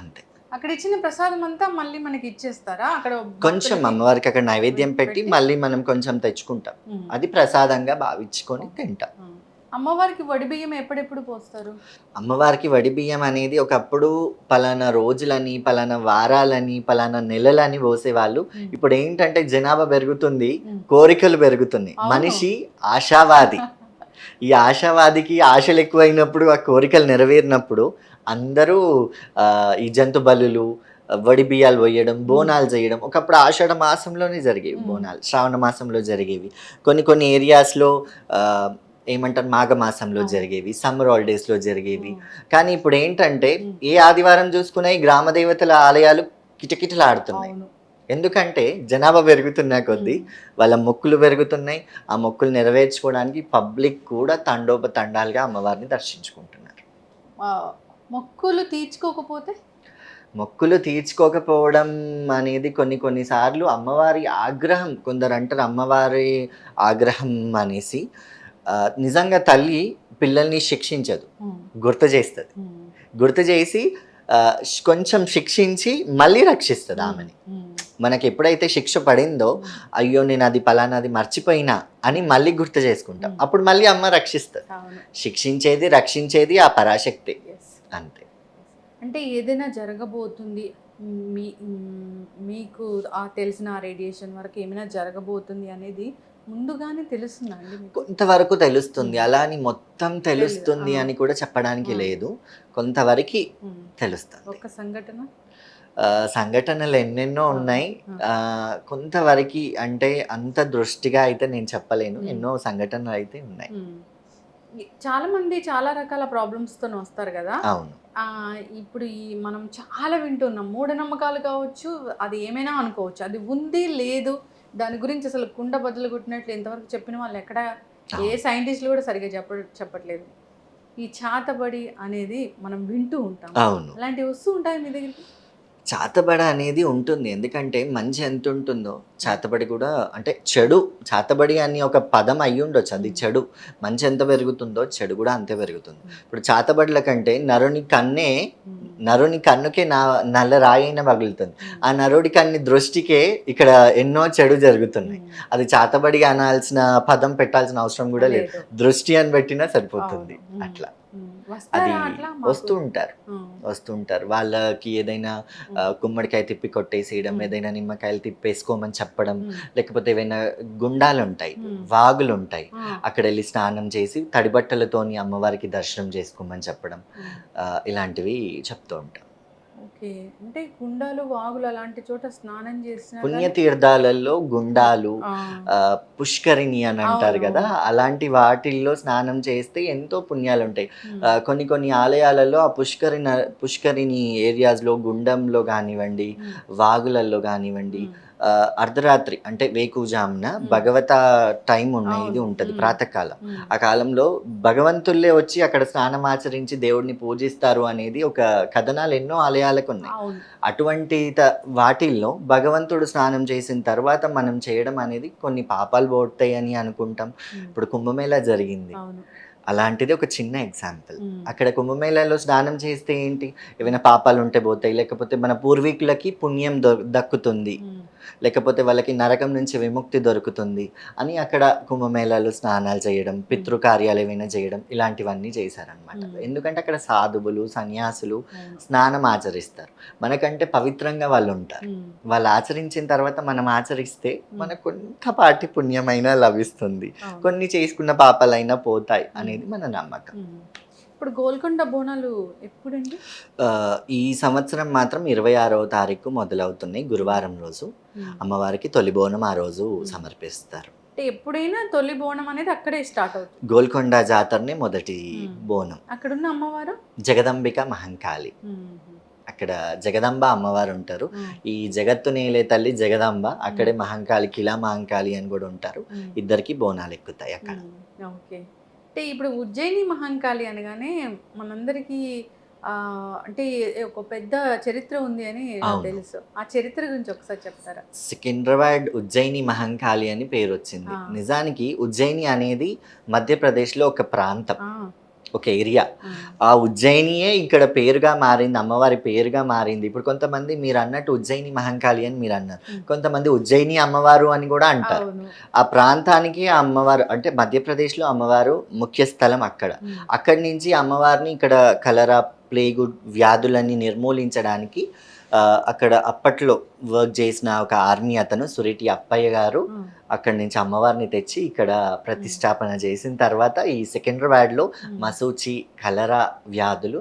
అంతే. అక్కడ ఇచ్చిన ప్రసాదం అంతా మళ్ళీ మనకి ఇచ్చేస్తారా? అక్కడ కొంచెం అమ్మవారికి అక్కడ నైవేద్యం పెట్టి మళ్ళీ మనం కొంచెం తెచ్చుకుంటాం, అది ప్రసాదంగా భావించుకొని తింటాం. అమ్మవారికి వడి బియ్యం ఎప్పుడెప్పుడు పోస్తారు? అమ్మవారికి వడి బియ్యం అనేది ఒకప్పుడు పలానా రోజులని, పలానా వారాలని, పలానా నెలలని పోసేవాళ్ళు. ఇప్పుడు ఏంటంటే జనాభా పెరుగుతుంది, కోరికలు పెరుగుతున్నాయి. మనిషి ఆశావాది. ఈ ఆశావాదికి ఆశలు ఎక్కువైనప్పుడు, ఆ కోరికలు నెరవేరినప్పుడు అందరూ ఈ జంతు బలులు, వడి బియ్యాలు పోయడం, బోనాలు చేయడం. ఒకప్పుడు ఆషాఢ మాసంలోనే జరిగేవి బోనాలు, శ్రావణ మాసంలో జరిగేవి. కొన్ని ఏరియాస్లో ఏమంటారు మాఘమాసంలో జరిగేవి, సమ్మర్ హాలిడేస్లో జరిగేవి. కానీ ఇప్పుడు ఏంటంటే ఏ ఆదివారం చూసుకున్నా ఈ గ్రామ దేవతల ఆలయాలు కిటకిటలాడుతున్నాయి. ఎందుకంటే జనాభా పెరుగుతున్న కొద్దీ వాళ్ళ మొక్కులు పెరుగుతున్నాయి. ఆ మొక్కులు నెరవేర్చుకోవడానికి పబ్లిక్ కూడా తండోపతండాలుగా అమ్మవారిని దర్శించుకుంటున్నారు. మొక్కులు తీర్చుకోకపోతే? మొక్కులు తీర్చుకోకపోవడం అనేది కొన్నిసార్లు అమ్మవారి ఆగ్రహం. కొందరు అంటారు అమ్మవారి ఆగ్రహం అనేసి. నిజంగా తల్లి పిల్లల్ని శిక్షించదు, గుర్తు చేస్తుంది. గుర్తు చేసి కొంచెం శిక్షించి మళ్ళీ రక్షిస్తుంది ఆమెని. మనకి ఎప్పుడైతే శిక్ష పడిందో, అయ్యో నేను అది పలానాది మర్చిపోయినా అని మళ్ళీ గుర్తు చేసుకుంటాం. అప్పుడు మళ్ళీ అమ్మ రక్షిస్తుంది. శిక్షించేది, రక్షించేది ఆ పరాశక్తి, అంతే. అంటే ఏదైనా జరగబోతుంది, మీకు తెలిసిన రేడియేషన్ వరకు ఏమైనా జరగబోతుంది అనేది ముందుగానే తెలుస్తుందా అండి? కొంతవరకు తెలుస్తుంది. అలా అని మొత్తం తెలుస్తుంది అని కూడా చెప్పడానికి లేదు, కొంతవరకు తెలుస్తుంది. ఒక సంఘటనలు ఎన్నెన్నో ఉన్నాయి. కొంతవరకు అంటే అంత దృష్టిగా అయితే నేను చెప్పలేను. ఎన్నో సంఘటనలు అయితే ఉన్నాయి. చాలా మంది చాలా రకాల ప్రాబ్లమ్స్తో వస్తారు కదా. అవును. ఇప్పుడు మనం చాలా వింటున్నాం, మూఢనమ్మకాలు కావచ్చు, అది ఏమైనా అనుకోవచ్చు, అది ఉంది లేదు దాని గురించి అసలు కుండ బదులు కొట్టినట్లు ఇంతవరకు చెప్పిన వాళ్ళు ఎక్కడ, ఏ సైంటిస్టులు కూడా సరిగ్గా చెప్పట్లేదు. ఈ చాతబడి అనేది మనం వింటూ ఉంటాం. అవును. అలాంటివి వస్తూ ఉంటాయి మీ దగ్గరికి? చాతబడి అనేది ఉంటుంది. ఎందుకంటే మంచి ఎంత ఉంటుందో చాతబడి కూడా, అంటే చెడు, చాతబడి అని ఒక పదం అయ్యి ఉండొచ్చు, అది చెడు. మంచి ఎంత పెరుగుతుందో చెడు కూడా అంతే పెరుగుతుంది. ఇప్పుడు చాతబడుల కంటే నరుని కన్నుకే నల్ల రాయైన పగులుతుంది. ఆ నరుడి కన్ని దృష్టికే ఇక్కడ ఎన్నో చెడు జరుగుతున్నాయి. అది చాతబడి అనాల్సిన పదం పెట్టాల్సిన అవసరం కూడా లేదు, దృష్టి అని పెట్టినా సరిపోతుంది. అట్లా అది వస్తూ ఉంటారు. వాళ్ళకి ఏదైనా గుమ్మడికాయ తిప్పి కొట్టేసేయడం, ఏదైనా నిమ్మకాయలు తిప్పేసుకోమని చెప్పడం, లేకపోతే ఏవైనా గుండాలు ఉంటాయి, వాగులు ఉంటాయి, అక్కడ వెళ్ళి స్నానం చేసి తడిబట్టలతోని అమ్మవారికి దర్శనం చేసుకోమని చెప్పడం, ఇలాంటివి చెప్తూ ఉంటాం. ఓకే. అంటే గుండాలు, వాగులు అలాంటి చోట స్నానం చేసినా గాని పుణ్యతీర్థాలలో గుండాలు, ఆ! పుష్కరిణి అని అంటారు కదా! అవునవును. అలాంటి వాటిల్లో స్నానం చేస్తే ఎంతో పుణ్యాలుంటాయి. హ్మ్. కొన్ని కొన్ని ఆలయాలలో ఆ పుష్కరిణి ఏరియాస్‌లో గుండంలో గానివ్వండి, హ్మ్. వాగులల్లో గానివ్వండి, హ్మ్. అర్ధరాత్రి అంటే వేకువజామున హ్మ్. భగవత టైం ఇది అవును. ఉంటది హ్మ్. ప్రాతకాలం. హ్మ్. ఆ కాలంలో భగవంతుళ్ళే వచ్చి అక్కడ స్నానమాచరించి దేవుడిని పూజిస్తారు అనేది ఒక కథనాలు ఎన్నో ఆలయాలకున్నాయి. అవును. అటువంటి వాటిల్లో భగవంతుడు స్నానం చేసిన తర్వాత మనం చేయడం అనేది కొన్ని పాపాలు పోతాయని అనుకుంటాం. హ్మ్. ఇప్పుడు కుంభమేళా జరిగింది. అవును. అలాంటిది ఒక చిన్న ఎగ్జాంపుల్. హ్మ్. అక్కడ కుంభమేళాలో స్నానం చేస్తే ఏంటి? ఏవైనా పాపాలుంటే పోతాయి. లేకపోతే మన పూర్వీకులకి పుణ్యం దక్కుతుంది. హ్మ్. లేకపోతే వాళ్ళకి నరకం నుంచి విముక్తి దొరుకుతుంది అని అక్కడ కుంభమేళాలో స్నానాలు చేయడం, హ్మ్. పితృకార్యాలు ఏవైనా చేయడం ఇలాంటివన్నీ చేశారనమాట. హ్మ్. ఎందుకంటే అక్కడ సాధువులు, సన్యాసులు అవును. స్నానం ఆచరిస్తారు. మనకంటే పవిత్రంగా వాళ్ళుంటారు. హ్మ్. వాళ్ళు ఆచరించిన తర్వాత మనం ఆచరిస్తే హ్మ్. మనకు కొంతపాటి పుణ్యమైనా లభిస్తుంది. అవును. కొన్ని చేసుకున్న పాపాలైనా పోతాయి హ్మ్. అనేది మన నమ్మకం. హ్మ్. ఇప్పుడు గోల్కొండ బోనాలు ఎప్పుడండి? ఈ సంవత్సరం మాత్రం 26వ తారీఖు మొదలవుతున్నాయి హ్మ్. గురువారం రోజు. హ్మ్. అమ్మవారికి తొలి బోనం ఆ రోజు హ్మ్. సమర్పిస్తారు. అంటే ఎప్పుడైనా తొలి బోనం అనేది అక్కడే స్టార్ట్ అవుతుంది. గోల్కొండ జాతరనే మొదటి హ్మ్. బోనం. అక్కడున్న అమ్మవారు? జగదంబిక మహంకాళి. హుహు. అక్కడ జగదంబ అమ్మవారుంటారు. హ్మ్. ఈ జగత్తు నేలే తల్లి జగదంబ, హ్మ్. అక్కడే మహంకాళి, కిలా మహంకాళి అని గూడా ఉంటారు. హ్మ్. ఇద్దరికీ బోనాలెక్కుతాయి అక్కడ. హ్మ్. ఓకే. అంటే ఇప్పుడు ఉజ్జయిని మహంకాళి అనగానే మనందరికీ అంటే ఒక పెద్ద చరిత్ర ఉంది అని అవును. తెలుసు. ఆ చరిత్ర గురించి ఒకసారి చెప్తారా? సికింద్రాబాద్ ఉజ్జయిని మహంకాళి అని పేరొచ్చింది. ఆ! నిజానికి ఉజ్జయిని అనేది మధ్యప్రదేశ్‌లో ఒక ప్రాంతం. ఆ! ఒక ఏరియా. ఆ! ఆ ఉజ్జయినియే ఇక్కడ పేరుగా మారింది. అమ్మవారి పేరుగా మారింది. ఇప్పుడు కొంతమంది మీరన్నట్టు ఉజ్జయిని మహంకాళి అని మీరన్నారు. హ్మ్. కొంతమంది ఉజ్జయిని అమ్మవారు అని గూడా అంటారు. అవును. ఆ ప్రాంతానికి ఆ అమ్మవారు అంటే మధ్యప్రదేశ్‌లో అమ్మవారు ముఖ్య స్థలం అక్కడ. హ్మ్. అక్కడి నుంచి అమ్మవారిని ఇక్కడ కలరా, ప్లేగు వ్యాధులన్నీ నిర్మూలించడానికి అక్కడ అప్పట్లో వర్క్ చేసిన ఒక ఆర్మీ అతను సురేటి అప్పయ్య గారు హ్మ్. అక్కడి నుంచి అమ్మవారిని తెచ్చి ఇక్కడ హ్మ్. ప్రతిష్టాపన చేసిన తర్వాత ఈ సికింద్రాబాద్‌లో హ్మ్. మసూచి, కలరా వ్యాధులు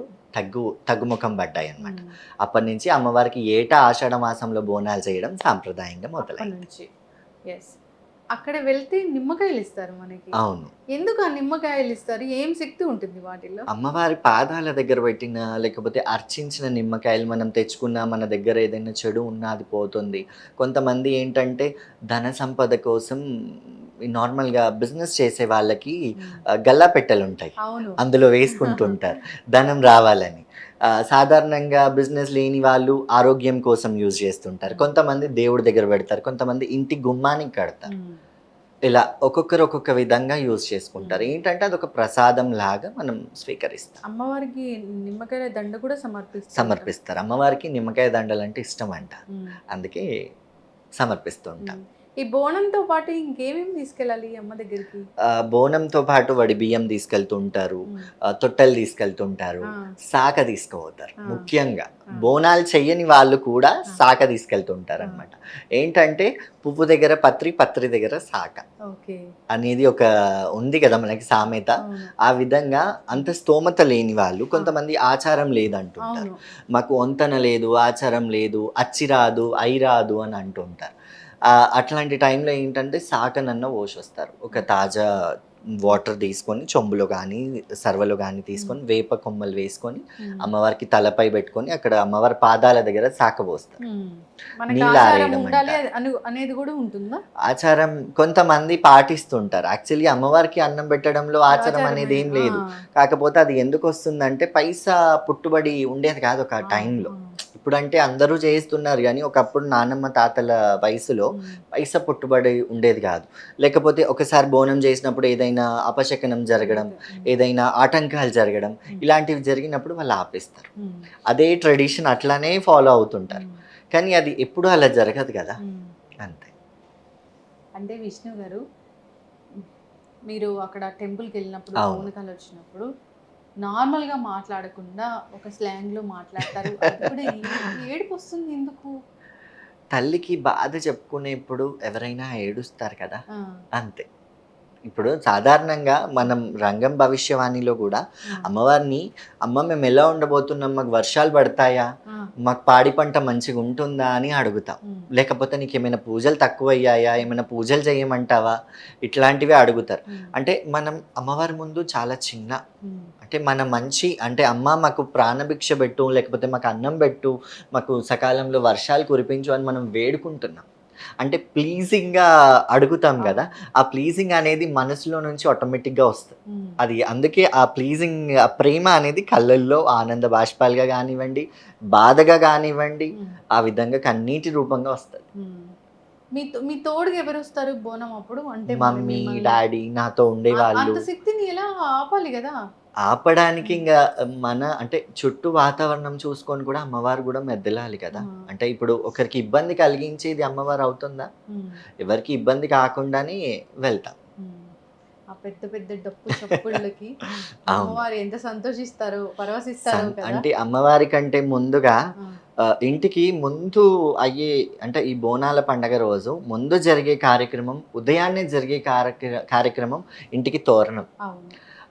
తగ్గుముఖం పడ్డాయన్నమాట. హ్మ్. అప్పటినుంచి అమ్మవారికి ఏటా ఆషాఢ మాసంలో బోనాలు చేయడం సాంప్రదాయంగా మొదలైంది. అప్పటినుంచి. యెస్. అక్కడ వెళ్తే నిమ్మకాయలిస్తారు మనకి. అవును. ఎందుకు ఆ నిమ్మకాయలిస్తారు? ఏం శక్తి ఉంటుంది వాటిల్లో? అమ్మవారి పాదాల దగ్గర పెట్టిన, లేకపోతే అర్చించిన నిమ్మకాయలు మనం తెచ్చుకున్నా, మన దగ్గర ఏదైనా చెడు ఉన్నా అది పోతుంది. కొంతమంది ఏంటంటే, ధన సంపద కోసం ఈ నార్మల్‌గా బిజినెస్ చేసే వాళ్ళకి హ్మ్. గల్లాపెట్టెలుంటాయి. అవును. అందులో వేసుకుంటుంటారు. ధనం రావాలని. సాధారణంగా బిజినెస్ లేని వాళ్ళు ఆరోగ్యం కోసం యూజ్ చేస్తుంటారు. హ్మ్. కొంతమంది దేవుడి దగ్గర పెడతారు. కొంతమంది ఇంటి గుమ్మానికి కడతారు. హ్మ్. ఇలా ఒక్కొక్కరు ఒక్కొక్క విధంగా యూజ్ చేసుకుంటారు. హ్మ్. ఏంటంటే అదొక ప్రసాదం లాగా మనం స్వీకరిస్తాం. అమ్మవారికి నిమ్మకాయల దండ కూడా సమర్పిస్తూ ఉంటాం. సమర్పిస్తారు. అమ్మవారికి నిమ్మకాయ దండలంటే ఇష్టమంట. హ్మ్. అందుకే సమర్పిస్తూ ఉంటాం. హ్మ్. ఈ బోనంతో పాటు ఇంకేమేమి తీసుకెళ్ళాలి అమ్మ దగ్గరికి? బోనంతో పాటు వడి బియ్యం తీసుకెళ్తూ ఉంటారు. హ్మ్. తొట్టెలు తీసుకెళ్తుంటారు. ఆ! శాఖ తీసుకుపోతారు. ఆ! ముఖ్యంగా ఆ! బోనాలు చెయ్యని వాళ్ళు కూడా ఆ! శాఖ ఆ! తీసుకెళ్తుంటారనమాట. ఏంటంటే పువ్వు దగ్గర పత్రి, పత్రి దగ్గర శాఖ ఓకే. అనేది ఒక ఉంది కదా! మనకి సామెత. అవును. ఆ విధంగా హ్మ్. అంత స్తోమత లేని వాళ్ళు ఆ! కొంతమంది ఆచారం లేదంటుంటారు. అవును. మాకు వంతెన లేదు, ఆచారం లేదు, అచ్చి రాదు, అయి రాదు అని అంటుంటారు. అట్లాంటి టైంలో ఏంటంటే శాఖనన్నా పోసొస్తారు. ఒక హ్మ్. తాజా వాటర్ తీసుకొని చెంబులో గానీ, సర్వలో గానీ హ్మ్. తీసుకొని వేప కొమ్మలు వేసుకొని హ్మ్. అమ్మవారికి తలపై పెట్టుకొని అక్కడ అమ్మవారి పాదాల దగ్గర శాఖ పోస్తారు. హ్మ్. మనకి ఆచారం నీళ్ళారేయడం ఉండాలి అంటారు. అనేది గూడా ఉంటుందా? ఆచారం కొంతమంది పాటిస్తుంటారు. యాక్చువల్లీ అమ్మవారికి అన్నం పెట్టడంలో ఆచారం ఆచారమే. అనేదేం ఆ! లేదు. కాకపోతే అది ఎందుకొస్తుందంటే పైసా పుట్టుబడి ఉండేది కాదు ఒక ఆ! టైంలో. ఆ! ఇప్పుడంటే అందరూ చేస్తున్నారు గానీ, ఒకప్పుడు నానమ్మ, తాతల వయసులో హ్మ్. పైసా పుట్టుబడి ఉండేది కాదు. లేకపోతే ఒకసారి బోనం చేసినప్పుడు ఏదైనా అపశకునం జరగడం, జరిగితే. హ్మ్. ఏదైనా ఆటంకాలు జరగడం, హ్మ్. ఇలాంటివి జరిగినప్పుడు వాళ్ళు ఆపేస్తారు. హ్మ్. అదే ట్రెడిషన్ అట్లానే ఫాలో అవుతుంటారు. హ్మ్. కానీ అది ఎప్పుడూ అలా జరగదు కదా! హ్మ్. అంతే. అంటే విష్ణు గారు, హ్మ్. మీరు అక్కడ టెంపుల్‌కెళ్ళినప్పుడు, అవును. పౌనకాలొచ్చినప్పుడు నార్మల్‌గా మాట్లాడకుండా ఒక స్లాంగ్‌లో మాట్లాడతారు. అది కూడా ఏడుపొస్తుంది ఎందుకు? తల్లికి బాధ చెప్పుకునేప్పుడు ఎవరైనా ఏడుస్తారు కదా! ఆ! అంతే. ఇప్పుడు సాధారణంగా మనం రంగం భవిష్యవాణిలో కూడా అమ్మవారిని, అమ్మ మేము ఎలా ఉండబోతున్నాం, మాకు వర్షాలు పడతాయా, మాకు పాడి పంట మంచిగా ఉంటుందా అని అడుగుతాం. లేకపోతే నీకు ఏమైనా పూజలు తక్కువయ్యాయా, ఏమైనా పూజలు చేయమంటావా, ఇట్లాంటివి అడుగుతారు. అంటే మనం అమ్మవారి ముందు చాలా చిన్న, అంటే మన మంచి, అంటే అమ్మ మాకు ప్రాణభిక్ష పెట్టు, లేకపోతే మాకు అన్నం పెట్టు, మాకు సకాలంలో వర్షాలు కురిపించు అని మనం వేడుకుంటున్నాం. అంటే ప్లీజింగ్గా అడుగుతాం కదా, ఆ ప్లీజింగ్ అనేది మనసులో నుంచి ఆటోమేటిక్గా వస్తుంది. అది అందుకే ఆ ప్లీజింగ్, ఆ ప్రేమ అనేది కళ్ళల్లో ఆనంద బాష్పాలుగా కానివ్వండి, బాధగా కానివ్వండి, ఆ విధంగా కన్నీటి రూపంగా వస్తుంది. మీ తోడుగా ఎవరు వస్తారు బోనం అప్పుడు? అంటే మమ్మీ, డాడీ నాతో ఉండేవాళ్ళు. అంత శక్తిని ఎలా ఆపాలి కదా? ఆపడానికి ఇంకా మన, అంటే చుట్టూ వాతావరణం చూసుకొని కూడా అమ్మవారు కూడా మెదలాలి కదా. అంటే ఇప్పుడు ఒకరికి ఇబ్బంది కలిగించేది అమ్మవారు అవుతుందా? ఎవరికి ఇబ్బంది కాకుండానే వెళ్తాం. ఆ పెద్ద పెద్ద డప్పు చప్పుళ్ళకి అమ్మవారు ఎంత సంతోషిస్తారో, పరవశిస్తారో కదా. అంటే అమ్మవారి కంటే ముందుగా ఇంటికి ముందు అయ్యే, అంటే ఈ బోనాల పండగ రోజు ముందు జరిగే కార్యక్రమం, ఉదయాన్నే జరిగే కార్యక్రమం ఇంటికి తోరణం.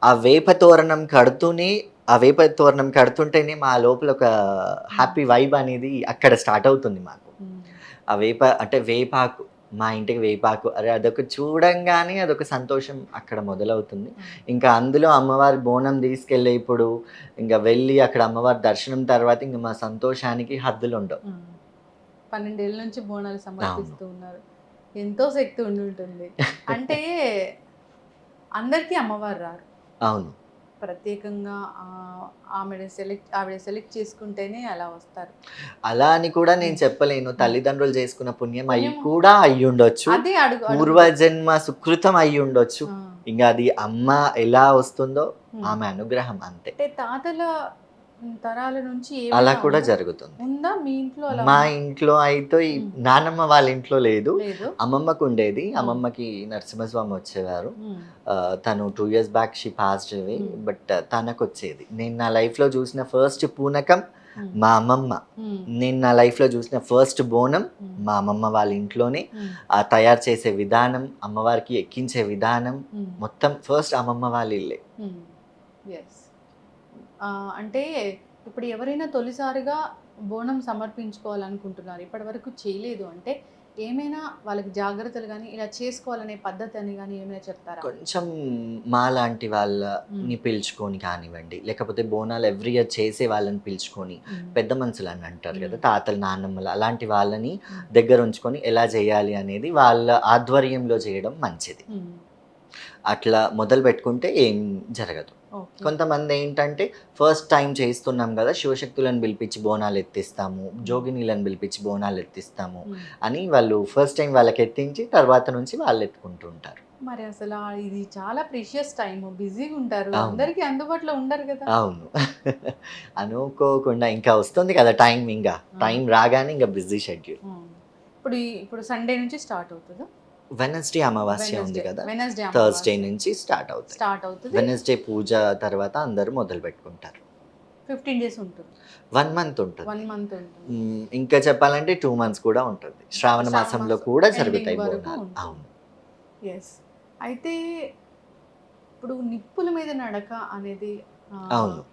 ఆ వేప తోరణం కడుతూనే, ఆ వేప తోరణం కడుతుంటేనే మా లోపల ఒక హ్యాపీ వైబ్ అనేది అక్కడ స్టార్ట్ అవుతుంది మాకు. ఆ వేప, అంటే వేపాకు, మా ఇంటికి వేపాకు, అరే అదొక చూడంగానే అదొక సంతోషం అక్కడ మొదలవుతుంది. ఇంకా అందులో అమ్మవారి బోనం తీసుకెళ్ళే ఇప్పుడు ఇంకా వెళ్ళి అక్కడ అమ్మవారి దర్శనం తర్వాత ఇంకా మా సంతోషానికి హద్దులు ఉండవు. 12 ఏళ్ళ నుంచి బోనాలు సమర్పిస్తూ ఉన్నారు. ఎంతో శక్తి ఉండి ఉంటుంది. అంటే అందరికీ అమ్మవారు రారు. అవును. ప్రత్యేకంగా ఆవిడ సెలెక్ట్ చేసుకుంటేనే అలా వస్తారు. అలా అని కూడా నేను చెప్పలేను. తల్లిదండ్రులు చేసుకున్న పుణ్యం అయి కూడా అయ్యుండొచ్చు, అదే పూర్వజన్మ సుకృతం అయ్యుండొచ్చు. ఇంకా అది అమ్మ ఎలా వస్తుందో ఆమె అనుగ్రహం అంతే. అంటే తాతల తరాల నుంచి అలా కూడా జరుగుతుంది. ఉందా మీ ఇంట్లో? మా ఇంట్లో అయితే నానమ్మ వాళ్ళ ఇంట్లో లేదు, అమ్మమ్మకు ఉండేది. అమ్మమ్మకి నరసింహస్వామి వచ్చేవారు. తను 2 years back she passed away, but తనకు వచ్చేది. నేను నా లైఫ్లో చూసిన ఫస్ట్ పూనకం మా అమ్మమ్మ. నేను నా లైఫ్లో చూసిన ఫస్ట్ బోనం మా అమ్మమ్మ వాళ్ళ ఇంట్లోనే. ఆ తయారు చేసే విధానం, అమ్మవారికి ఎక్కించే విధానం మొత్తం ఫస్ట్ అమ్మమ్మ వాళ్ళ ఇల్లే. అంటే ఇప్పుడు ఎవరైనా తొలిసారిగా బోనం సమర్పించుకోవాలనుకుంటున్నారు, ఇప్పటి వరకు చేయలేదు అంటే ఏమైనా వాళ్ళకి జాగ్రత్తలు కానీ ఇలా చేసుకోవాలనే పద్ధతి అని కానీ ఏమైనా చెప్తారా? కొంచెం మా లాంటి వాళ్ళని పిలుచుకొని కానివ్వండి, లేకపోతే బోనాలు ఎవ్రీ ఇయర్ చేసే వాళ్ళని పిలుచుకొని, పెద్ద మనుషులు అని అంటారు కదా, తాతలు నాన్నమ్మలు, అలాంటి వాళ్ళని దగ్గర ఉంచుకొని ఎలా చేయాలి అనేది వాళ్ళ ఆధ్వర్యంలో చేయడం మంచిది. అట్లా మొదలు పెట్టుకుంటే ఏం జరగదు. కొంతమంది ఏంటంటే ఫస్ట్ టైం చేస్తున్నాం కదా, శివశక్తులను పిలిపించి బోనాలు ఎత్తిస్తాము, జోగినీలను పిలిపించి బోనాలు ఎత్తిస్తాము అని వాళ్ళు ఫస్ట్ టైం వాళ్ళకి ఎత్తించి తర్వాత నుంచి వాళ్ళు ఎత్తుకుంటూ ఉంటారు. మరి అసలు ఇది చాలా ప్రీషియస్ టైం, బిజీగా ఉంటారు, అందరికీ అందుబాటులో ఉండరు కదా. అవును. అనుకోకుండా ఇంకా వస్తుంది కదా టైం, ఇంకా టైం రాగానే ఇంకా బిజీ షెడ్యూల్. ఇప్పుడు సండే నుంచి స్టార్ట్ అవుతుందా? వెనస్డే అమావాస్య ఉంది కదా, థర్స్డే నుంచి స్టార్ట్ అవుతుంది. వెనస్డే పూజ తర్వాత అందరూ మొదలు పెట్టుకుంటారు. 15 days ఉంటుంది, 1 month ఉంటుంది. ఇంకా చెప్పాలంటే 2 months కూడా ఉంటుంది. శ్రావణ మాసంలో కూడా జరుగుతాయి బోనాలు. అవును. అయితే ఇప్పుడు నిప్పుల మీద నడక అనేది అవును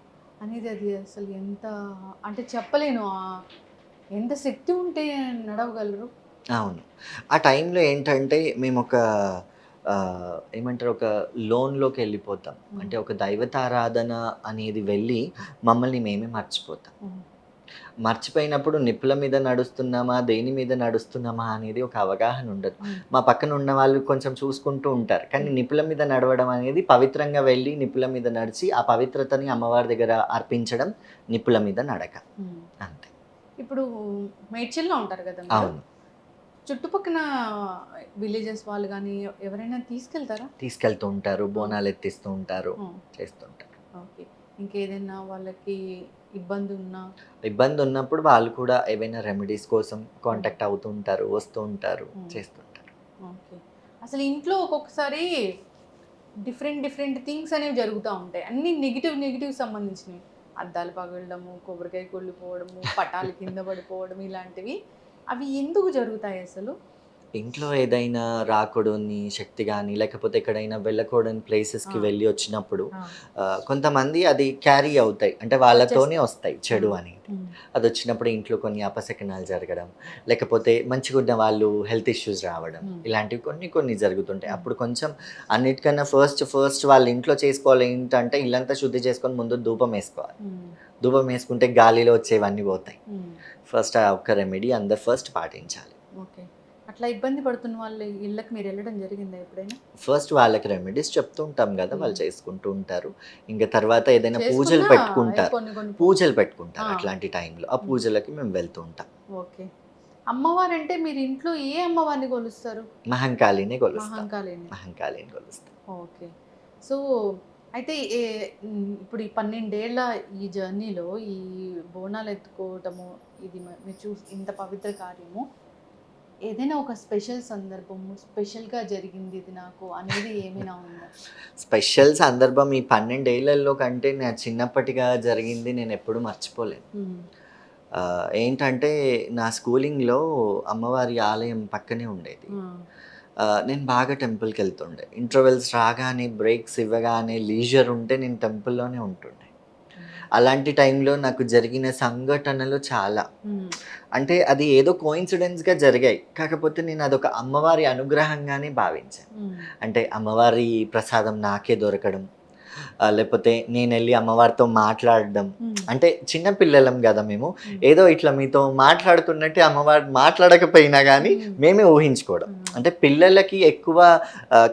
అనేది అది అసలు ఎంత, అంటే చెప్పలేను, ఎంత శక్తి ఉంటే నడవగలరు. అవును. ఆ టైంలో ఏంటంటే మేము ఒక ఏమంటారు, ఒక లోన్లోకి వెళ్ళిపోతాం. అంటే ఒక దైవతారాధన అనేది వెళ్ళి మమ్మల్ని మేమే మర్చిపోతాం. మర్చిపోయినప్పుడు నిప్పుల మీద నడుస్తున్నామా, దేని మీద నడుస్తున్నామా అనేది ఒక అవగాహన ఉండదు. మా పక్కన ఉన్న వాళ్ళు కొంచెం చూసుకుంటూ ఉంటారు, కానీ నిప్పుల మీద నడవడం అనేది పవిత్రంగా వెళ్ళి నిప్పుల మీద నడిచి ఆ పవిత్రతని అమ్మవారి దగ్గర అర్పించడం నిప్పుల మీద నడక అంతే. ఇప్పుడు మేడ్చల్లో ఉంటారు కదా. అవును. చుట్టుపక్కల విలేజెస్ వాళ్ళు కానీ ఎవరైనా తీసుకెళ్తూ ఉంటారు, బోనాలు ఎత్తిస్తూ ఉంటారు, చేస్తుంటారు. ఓకే. ఇంకేదైనా వాళ్ళకి ఇబ్బంది ఉన్నప్పుడు వాళ్ళు కూడా ఏవైనా రెమెడీస్ కోసం కాంటాక్ట్ అవుతూ ఉంటారు, వస్తూ ఉంటారు, చేస్తుంటారు. ఓకే. అసలు ఇంట్లో ఒక్కొక్కసారి డిఫరెంట్ థింగ్స్ అనేవి జరుగుతూ ఉంటాయి, అన్ని నెగిటివ్ సంబంధించినవి. అద్దాలు పగలడము, కొబ్బరికాయ కొళ్ళిపోవడము, పటాలు కింద పడిపోవడం, ఇలాంటివి. అవి ఎందుకు జరుగుతాయి అసలు? ఇంట్లో ఏదైనా రాకూడని శక్తి కానీ లేకపోతే ఎక్కడైనా వెళ్ళకూడని ప్లేసెస్కి ఆ. వెళ్ళి వచ్చినప్పుడు ఆ. కొంతమంది అది క్యారీ అవుతాయి, అంటే వాళ్ళతోనే వస్తాయి చెడు ఉమ్. అనేది. ఉమ్. అది వచ్చినప్పుడు ఇంట్లో కొన్ని అపశకనాలు జరగడం, లేకపోతే మంచిగా ఉన్న వాళ్ళు హెల్త్ ఇష్యూస్ రావడం, ఉమ్. ఇలాంటివి కొన్ని కొన్ని జరుగుతుంటాయి. ఉమ్. అప్పుడు కొంచెం అన్నిటికన్నా ఫస్ట్ వాళ్ళ ఇంట్లో చేసుకోవాలి ఏంటంటే ఇల్లంతా శుద్ధి చేసుకొని ముందు ధూపం వేసుకోవాలి. ఉమ్. ధూపం వేసుకుంటే గాలిలో వచ్చేవన్నీ పోతాయి. ఉమ్. ఫస్ట్ ఆ ఒక్క రెమెడీ అందరు ఫస్ట్ పాటించాలి. ఓకే. అట్లా ఇబ్బంది పడుతున్న వాళ్ళ ఇళ్ళకి మీరు వెళ్ళడం జరిగిందా ఎప్పుడైనా? ఫస్ట్ వాళ్ళకి రెమెడీస్ చెప్తూ ఉంటాం కదా, వాళ్ళు చేసుకుంటూ ఉంటారు. ఇంకా తర్వాత ఏదైనా పూజలు చేసుకున్నా పెట్టుకుంటారు. కొన్ని కొన్ని పూజలు పెట్టుకుంటారు ఆ. అట్లాంటి టైంలో. ఆ ఉమ్. పూజలకి మేము వెళ్తూ ఉంటాం. ఓకే. అమ్మవారంటే మీరు ఇంట్లో ఏ అమ్మవారిని కొలుస్తారు? మహంకాళినే కొలుస్తాం. మహంకాళిని. మహంకాళిని కొలుస్తాం. ఓకే. సో, అయితే ఇప్పుడు ఈ 12 ఏళ్ల ఈ జర్నీలో ఈ బోనాలు ఎత్తుకోవటము, ఇది మీరు ఇంత పవిత్ర కార్యము, ఏదైనా ఒక స్పెషల్ సందర్భము, స్పెషల్‌గా జరిగింది ఇది నాకు అనేది ఏమైనా ఉందా? స్పెషల్ సందర్భం ఈ 12 ఏళ్లలో కంటే నా చిన్నప్పటిగా జరిగింది నేను ఎప్పుడూ మర్చిపోలేను. హ్మ్. ఏంటంటే నా స్కూలింగ్‌లో అమ్మవారి ఆలయం పక్కనే ఉండేది. ఆ! నేను బాగా టెంపుల్‌కి వెళ్తుండే. ఇంటర్వెల్స్ రాగానే, బ్రేక్స్ ఇవ్వగానే, లీజర్ ఉంటే నేను టెంపుల్‌లోనే ఉంటుండే. హ్మ్. అలాంటి టైంలో నాకు జరిగిన సంఘటనలు చాలా. హ్మ్. అంటే అది ఏదో కోయిన్సిడెన్స్‌గా జరిగాయి. కాకపోతే నేను అదొక అమ్మవారి అనుగ్రహంగానే భావించాను. హ్మ్. అంటే అమ్మవారి ప్రసాదం నాకే దొరకడం, లేకపోతే నేనెళ్ళి అమ్మవారితో మాట్లాడడం. హ్మ్. అంటే చిన్న పిల్లలం గదా మేము. హ్మ్. ఏదో ఇట్లా మీతో మాట్లాడుతున్నట్టే అమ్మవారు మాట్లాడకపోయినా గానీ హ్మ్. మేమే ఊహించుకోవడం. హ్మ్. అంటే పిల్లలకి ఎక్కువ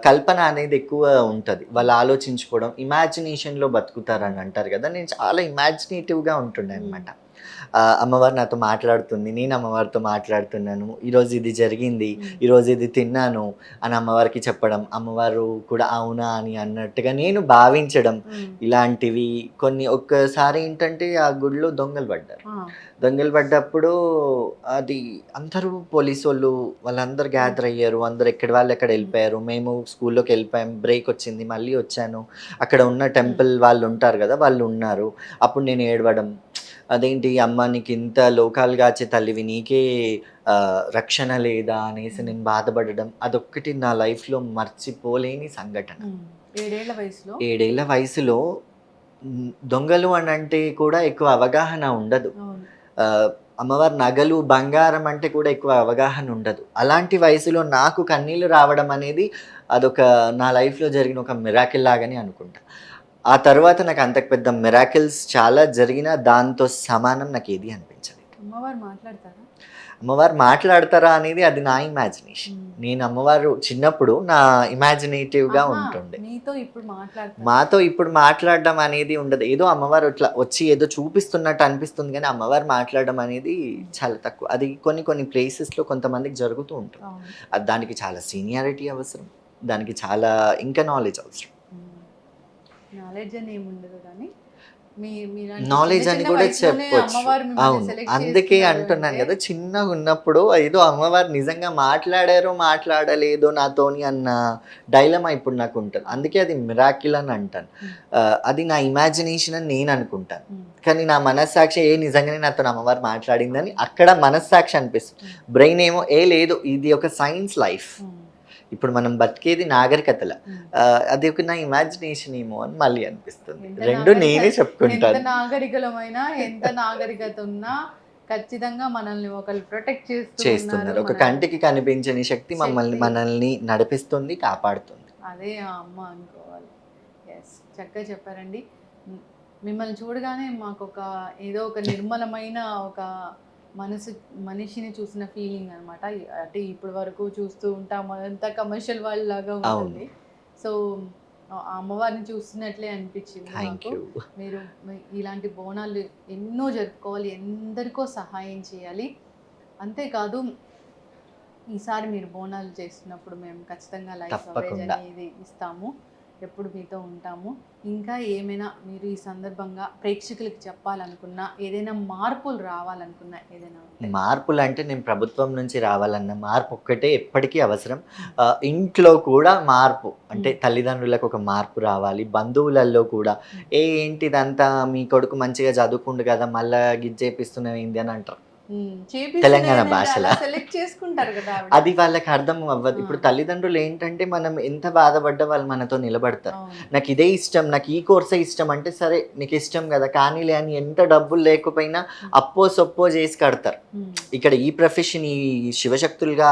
కల్పన అనేది ఎక్కువ ఉంటది. వాళ్ళు ఆలోచించుకోవడం, ఇమాజినేషన్‌లో బతుకుతారని అంటారు గదా! నేను చాలా ఇమాజినేటివ్‌గా ఉంటుండే హ్మ్. అనమాట. అమ్మవారు నాతో మాట్లాడుతుంది, నేను అమ్మవారితో మాట్లాడుతున్నాను. ఈరోజు ఇది జరిగింది, హ్మ్. ఈరోజు ఇది తిన్నాను అని అమ్మవారికి చెప్పడం, అమ్మవారు కూడా అవునా అని అన్నట్టుగా నేను భావించడం. హ్మ్. ఇలాంటివి కొన్ని ఒక్కసారి ఏంటంటే ఆ గుడిలో దొంగలు పడ్డారు. ఆ! దొంగలు పడ్డప్పుడు అది అందరూ పోలీసోళ్ళు వాళ్ళందరూ గ్యాదర్ అయ్యారు. అందరూ ఎక్కడి వాళ్ళు అక్కడ వెళ్ళిపోయారు. మేము స్కూల్లోకి వెళ్ళిపోయాం. బ్రేక్ వచ్చింది. మళ్ళీ వచ్చాను. అక్కడ ఉన్న హ్మ్. టెంపుల్ వాళ్ళు ఉంటారు కదా! వాళ్ళు ఉన్నారు. అప్పుడు నేను ఏడవడం. అదేంటి అమ్మ నీకింత లోకాలు గాచే తల్లివి నీకే రక్షణ లేదా అనేసి హ్మ్. నేను బాధపడడం. అదొక్కటి నా లైఫ్‌లో మర్చిపోలేని సంఘటన. హ్మ్. 7 ఏళ్ల వయసులో? 7 ఏళ్ల వయసులో దొంగలు అనంటే కూడా ఎక్కువ అవగాహన ఉండదు. అవును. ఆహ్, అమ్మవారి నగలు, బంగారం అంటే కూడా ఎక్కువ అవగాహన ఉండదు. అలాంటి వయసులో నాకు కన్నీళ్లు రావడం అనేది అదొక నా లైఫ్‌లో జరిగిన ఒక మిరాకిల్ లాగానే అనుకుంటా. ఆ తర్వాత నాకు అంతకు పెద్ద మిరాకిల్స్ చాలా జరిగినా దాంతో సమానం నాకేది అనిపించలేదు. అమ్మవారు మాట్లాడతారా? అమ్మవారు మాట్లాడతారా అనేది అది నా ఇమాజినేషన్. హ్మ్. నేను అమ్మవారు చిన్నప్పుడు నా ఇమాజినేటివ్‌గా ఆహా! ఉంటుండే. మీతో ఇప్పుడు మాట్లాడతారా? మాతో ఇప్పుడు మాట్లాడడం అనేది ఉండదు. ఏదో అమ్మవారు ఇట్లా వచ్చి ఏదో చూపిస్తున్నట్టు అనిపిస్తుంది గానీ, అమ్మవారు మాట్లాడడం అనేది చాలా తక్కువ. అది కొన్ని కొన్ని ప్లేసెస్‌లో కొంతమందికి జరుగుతూ ఉంటుంది. అవును. దానికి చాలా సీనియారిటీ అవసరం. దానికి చాలా ఇంకా నాలెడ్జ్ అవసరం. హ్మ్. నాలెడ్జ్ అని ఏముండదు గానీ, మీలాంటి చిన్న నాలెడ్జ్ అని చిన్న కూడా వయసులోనే చెప్పొచ్చు. అమ్మవారు మిమ్మల్ని అవును. సెలెక్ట్ అందుకే చేస్తున్నారు అంటున్నాను అంటే గదా! చిన్నగున్నప్పుడు ఏదో అమ్మవారు నిజంగా మాట్లాడారో, మాట్లాడలేదో నాతోని అన్న డైలమా ఇప్పుడు నాకుంటది. అవును. అందుకే అది మిరాకిల్ అని అంటాను. హ్మ్. అది నా ఇమాజినేషన్ అని నేను అనుకుంటాను. హ్మ్. కానీ నా మనస్సాక్షి నిజంగానే నాతోని అమ్మవారు మాట్లాడిందని అవును. అక్కడ మనస్సాక్షి అనిపిస్తుంది. హ్మ్. బ్రెయిన్ ఏమో లేదు ఇది ఒక సైన్స్ లైఫ్. హ్మ్. ఇప్పుడు మనం బతికేది నాగరికతల. హ్మ్. అది ఒక నా ఇమాజినేషన్ ఏమో అని మళ్ళీ అనిపిస్తుంది. ఎంత 2 నేనే ఎంత చెప్పుకుంటాను. నాగరికులమైనా, ఎంత నాగరికత ఉన్నా ఖచ్చితంగా మనల్ని ఒకళ్ళు ప్రొటెక్ట్ చేస్తూ ఉన్నారు. చేస్తున్నారు. ఒక మనల్ని కంటికి కనిపించని శక్తి శక్తి మనల్ని నడిపిస్తుంది, కాపాడుతుంది. అదే ఆ అమ్మ అనుకోవాలి. యెస్. చక్కగా చెప్పారండి. హ్మ్. మిమ్మల్ని చూడగానే మాకొక ఏదో ఒక నిర్మలమైన ఒక మనసు మనిషిని చూసిన ఫీలింగ్ అనమాట. అంటే ఇప్పటి వరకు చూస్తూ ఉంటాం. అదంతా కమర్షియల్ వరల్డ్ లాగా అవును. ఉంటుంది. సో, ఆ అమ్మవారిని చూస్తున్నట్లే అనిపించింది థాంక్ నాకు. యూ. మీరు ఇలాంటి బోనాలు ఎన్నో జరుపుకోవాలి. ఎందరికో సహాయం చేయాలి. అంతేకాదు ఈసారి మీరు బోనాలు చేస్తున్నప్పుడు మేము ఖచ్చితంగా లైవ్ కవరేజ్ తప్పకుండా. అనేది ఇస్తాము. ఎప్పుడు మీతో ఉంటాము. ఇంకా ఏమైనా మీరు ఈ సందర్భంగా ప్రేక్షకులకి చెప్పాలనుకున్నా, ఏదైనా మార్పులు రావాలనుకున్నా ఏదైనా ఉంటే? మార్పులంటే నేను ప్రభుత్వం నుంచి రావాలన్న మార్పు ఒక్కటే ఎప్పటికీ అవసరం. హ్మ్. ఇంట్లో కూడా మార్పు అంటే హ్మ్. తల్లిదండ్రులకు ఒక మార్పు రావాలి. బంధువులలో కూడా హ్మ్. ఏంటి ఇదంతా మీ కొడుకు మంచిగా చదువుకుండు కదా! మళ్ళా గిది చేపిస్తున్నావు ఏంది అని అంటారు. తెలంగాణ భాషలా? సెలెక్ట్ చేసుకుంటారు కదా ఆవిడ. అది వాళ్ళకి అర్థం అవ్వదు. ఆ. ఇప్పుడు తల్లిదండ్రులు ఏంటంటే మనం ఎంత బాధపడ్డా వాళ్ళు మనతో నిలబడతారు. అవును. నాకు ఇదే ఇష్టం, నాకు ఈ కోర్సే ఇష్టం అంటే, సరే నీకు ఇష్టం కదా కానీలే అని ఎంత డబ్బులు లేకపోయినా అప్పో సొప్పో చేసి కడతారు. ఉమ్. ఇక్కడ ఈ ప్రొఫెషన్ ఈ శివశక్తులుగా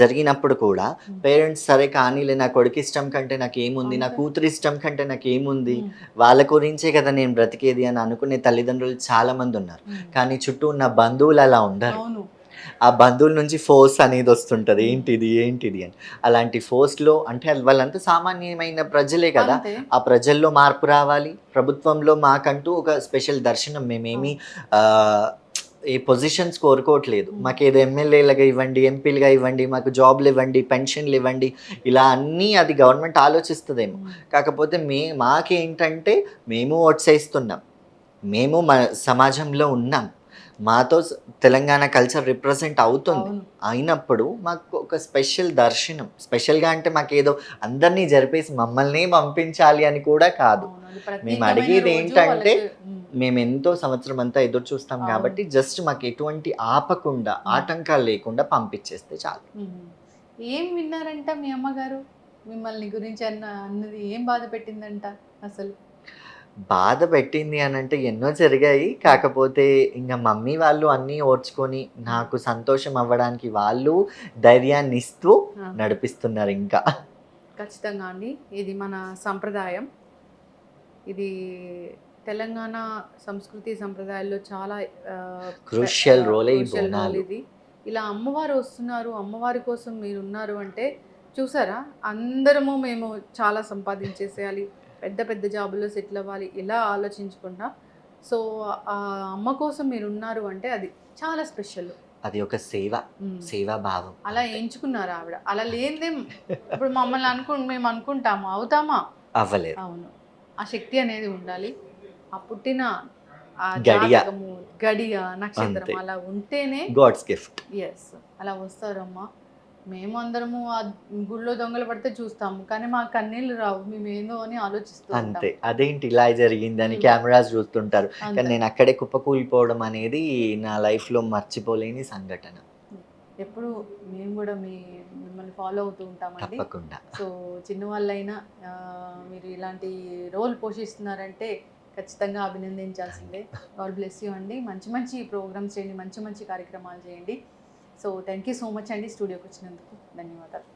జరిగినప్పుడు కూడా పేరెంట్స్ సరే కానీలే, నా కొడుకు ఇష్టం కంటే నాకేముంది, నా అంతే. కూతురు ఇష్టం కంటే నాకేముంది, ఉమ్. వాళ్ళ గురించే కదా నేను బ్రతికేది అని అనుకునే తల్లిదండ్రులు చాలా మంది ఉన్నారు. ఉమ్. కానీ చుట్టూ ఉన్న బంధువులు అలా ఉండరు. అవును. ఆ బంధువుల నుంచి ఫోర్స్ అనేది వస్తుంటది. ఏంటిది ఏంటిది అని. అలాంటి ఫోర్స్‌లో అంటే వాళ్ళంతా సామాన్యమైన ప్రజలే కదా! అంతే. ఆ ప్రజల్లో మార్పు రావాలి. ప్రభుత్వంలో మాకంటూ ఒక స్పెషల్ దర్శనం. మేమేమి ఆహ్, ఏ పొజిషన్స్ కోరుకోవట్లేదు. మాకేదో ఎమ్మెల్యేలుగా ఇవ్వండి, ఎంపీలుగా ఇవ్వండి, మాకు జాబ్‌లు ఇవ్వండి, పెన్షన్‌లు ఇవ్వండి. ఇలా అన్నీ అది గవర్నమెంట్ ఆలోచిస్తదేమో. కాకపోతే మాకేంటంటే మేము ఓట్సేస్తున్నాం. మేము సమాజంలో ఉన్నాం. మాతో తెలంగాణ కల్చర్ రిప్రజెంట్ అవుతుంది. అవును. అయినప్పుడు మాకు ఒక స్పెషల్ దర్శనం. స్పెషల్‌గా అంటే మాకేదో అందరిని జరిపేసి మమ్మల్నే పంపించాలి అని కూడా కాదు. అవును. అది మేము ప్రత్యేకమైన అడిగేది రోజు ఏంటంటే, వాళ్ళకి. మేమెంతో సంవత్సరం అంతా ఎదురు చూస్తాం అవును. కాబట్టి జస్ట్ మాకు ఎటువంటి ఆపకుండా, ఆటంకాలు లేకుండా పంపించేస్తే చాలు. ఉమ్. ఏం విన్నారంట మీ అమ్మగారు మిమ్మల్ని గురించి అన్నది ఏం బాధ పెట్టిందంట అసలు? బాధ పెట్టింది అనంటే ఎన్నో జరిగాయి. కాకపోతే ఇంగ మమ్మీ వాళ్ళు అన్నీ ఓర్చుకొని, నాకు సంతోషం అవ్వడానికి వాళ్ళు ధైర్యాన్నిస్తూ ఆ. నడిపిస్తున్నారింకా. ఖచ్చితంగా అండి. ఇది మన సంప్రదాయం. ఇది తెలంగాణ సంస్కృతి సంప్రదాయాల్లో చాలా క్రూషియల్ రోలే ఈ క్రూషియల్ రోల్ బోనాలు. ఇది. ఇలా అమ్మవారు వస్తున్నారు, అమ్మవారి కోసం మీరున్నారు అంటే చూసారా? అందరము మేము చాలా సంపాదించేసేయాలి, పెద్ద పెద్ద జాబుల్లో సెటిల్ అవ్వాలి ఇలా ఆలోచించకుండా, సో ఆ అమ్మ కోసం మీరున్నారు అంటే అది చాలా స్పెషల్. అది ఒక సేవ. సేవా భావం. అలా ఎంచుకున్నారు ఆవిడ. అలా లేనిదే ఇప్పుడు మమ్మల్ని మేము అనుకుంటాము, అవుతామా? అవ్వలేదు. అవును. ఆ శక్తి అనేది ఉండాలి. ఆ పుట్టిన ఆ గడియ. జాతకము, గడియ, నక్షత్రం అంతే. అలా ఉంటేనే గాడ్స్ గిఫ్ట్. యెస్. అలా వస్తారమ్మా. మేము అందరము ఆ గుడిలో దొంగలు పడితే చూస్తాము. కానీ మా కన్నీళ్ళు రావు. మేమేందో అని ఆలోచిస్తూ ఉంటాం. అంతే. అదేంటి ఇలా జరిగిందని హ్మ్. కెమెరాస్ చూస్తుంటారు. కానీ అంతే. నేను అక్కడే కుప్పకూలిపోవడం అనేది నా లైఫ్‌లో మర్చిపోలేని సంఘటన. ఎప్పుడు మేము కూడా మిమ్మల్ని ఫాలో అవుతూ ఉంటామండి. తప్పకుండా. సో చిన్నవాళ్ళైనా మీరు ఇలాంటి రోల్ పోషిస్తున్నారంటే ఖచ్చితంగా అభినందించాల్సిందే. గాడ్ బ్లెస్ యూ అండి. మంచి మంచి ప్రోగ్రామ్స్ చేయండి, మంచి మంచి కార్యక్రమాలు చేయండి. So thank you so much అండి స్టూడియోకి వచ్చినందుకు. ధన్యవాదాలు.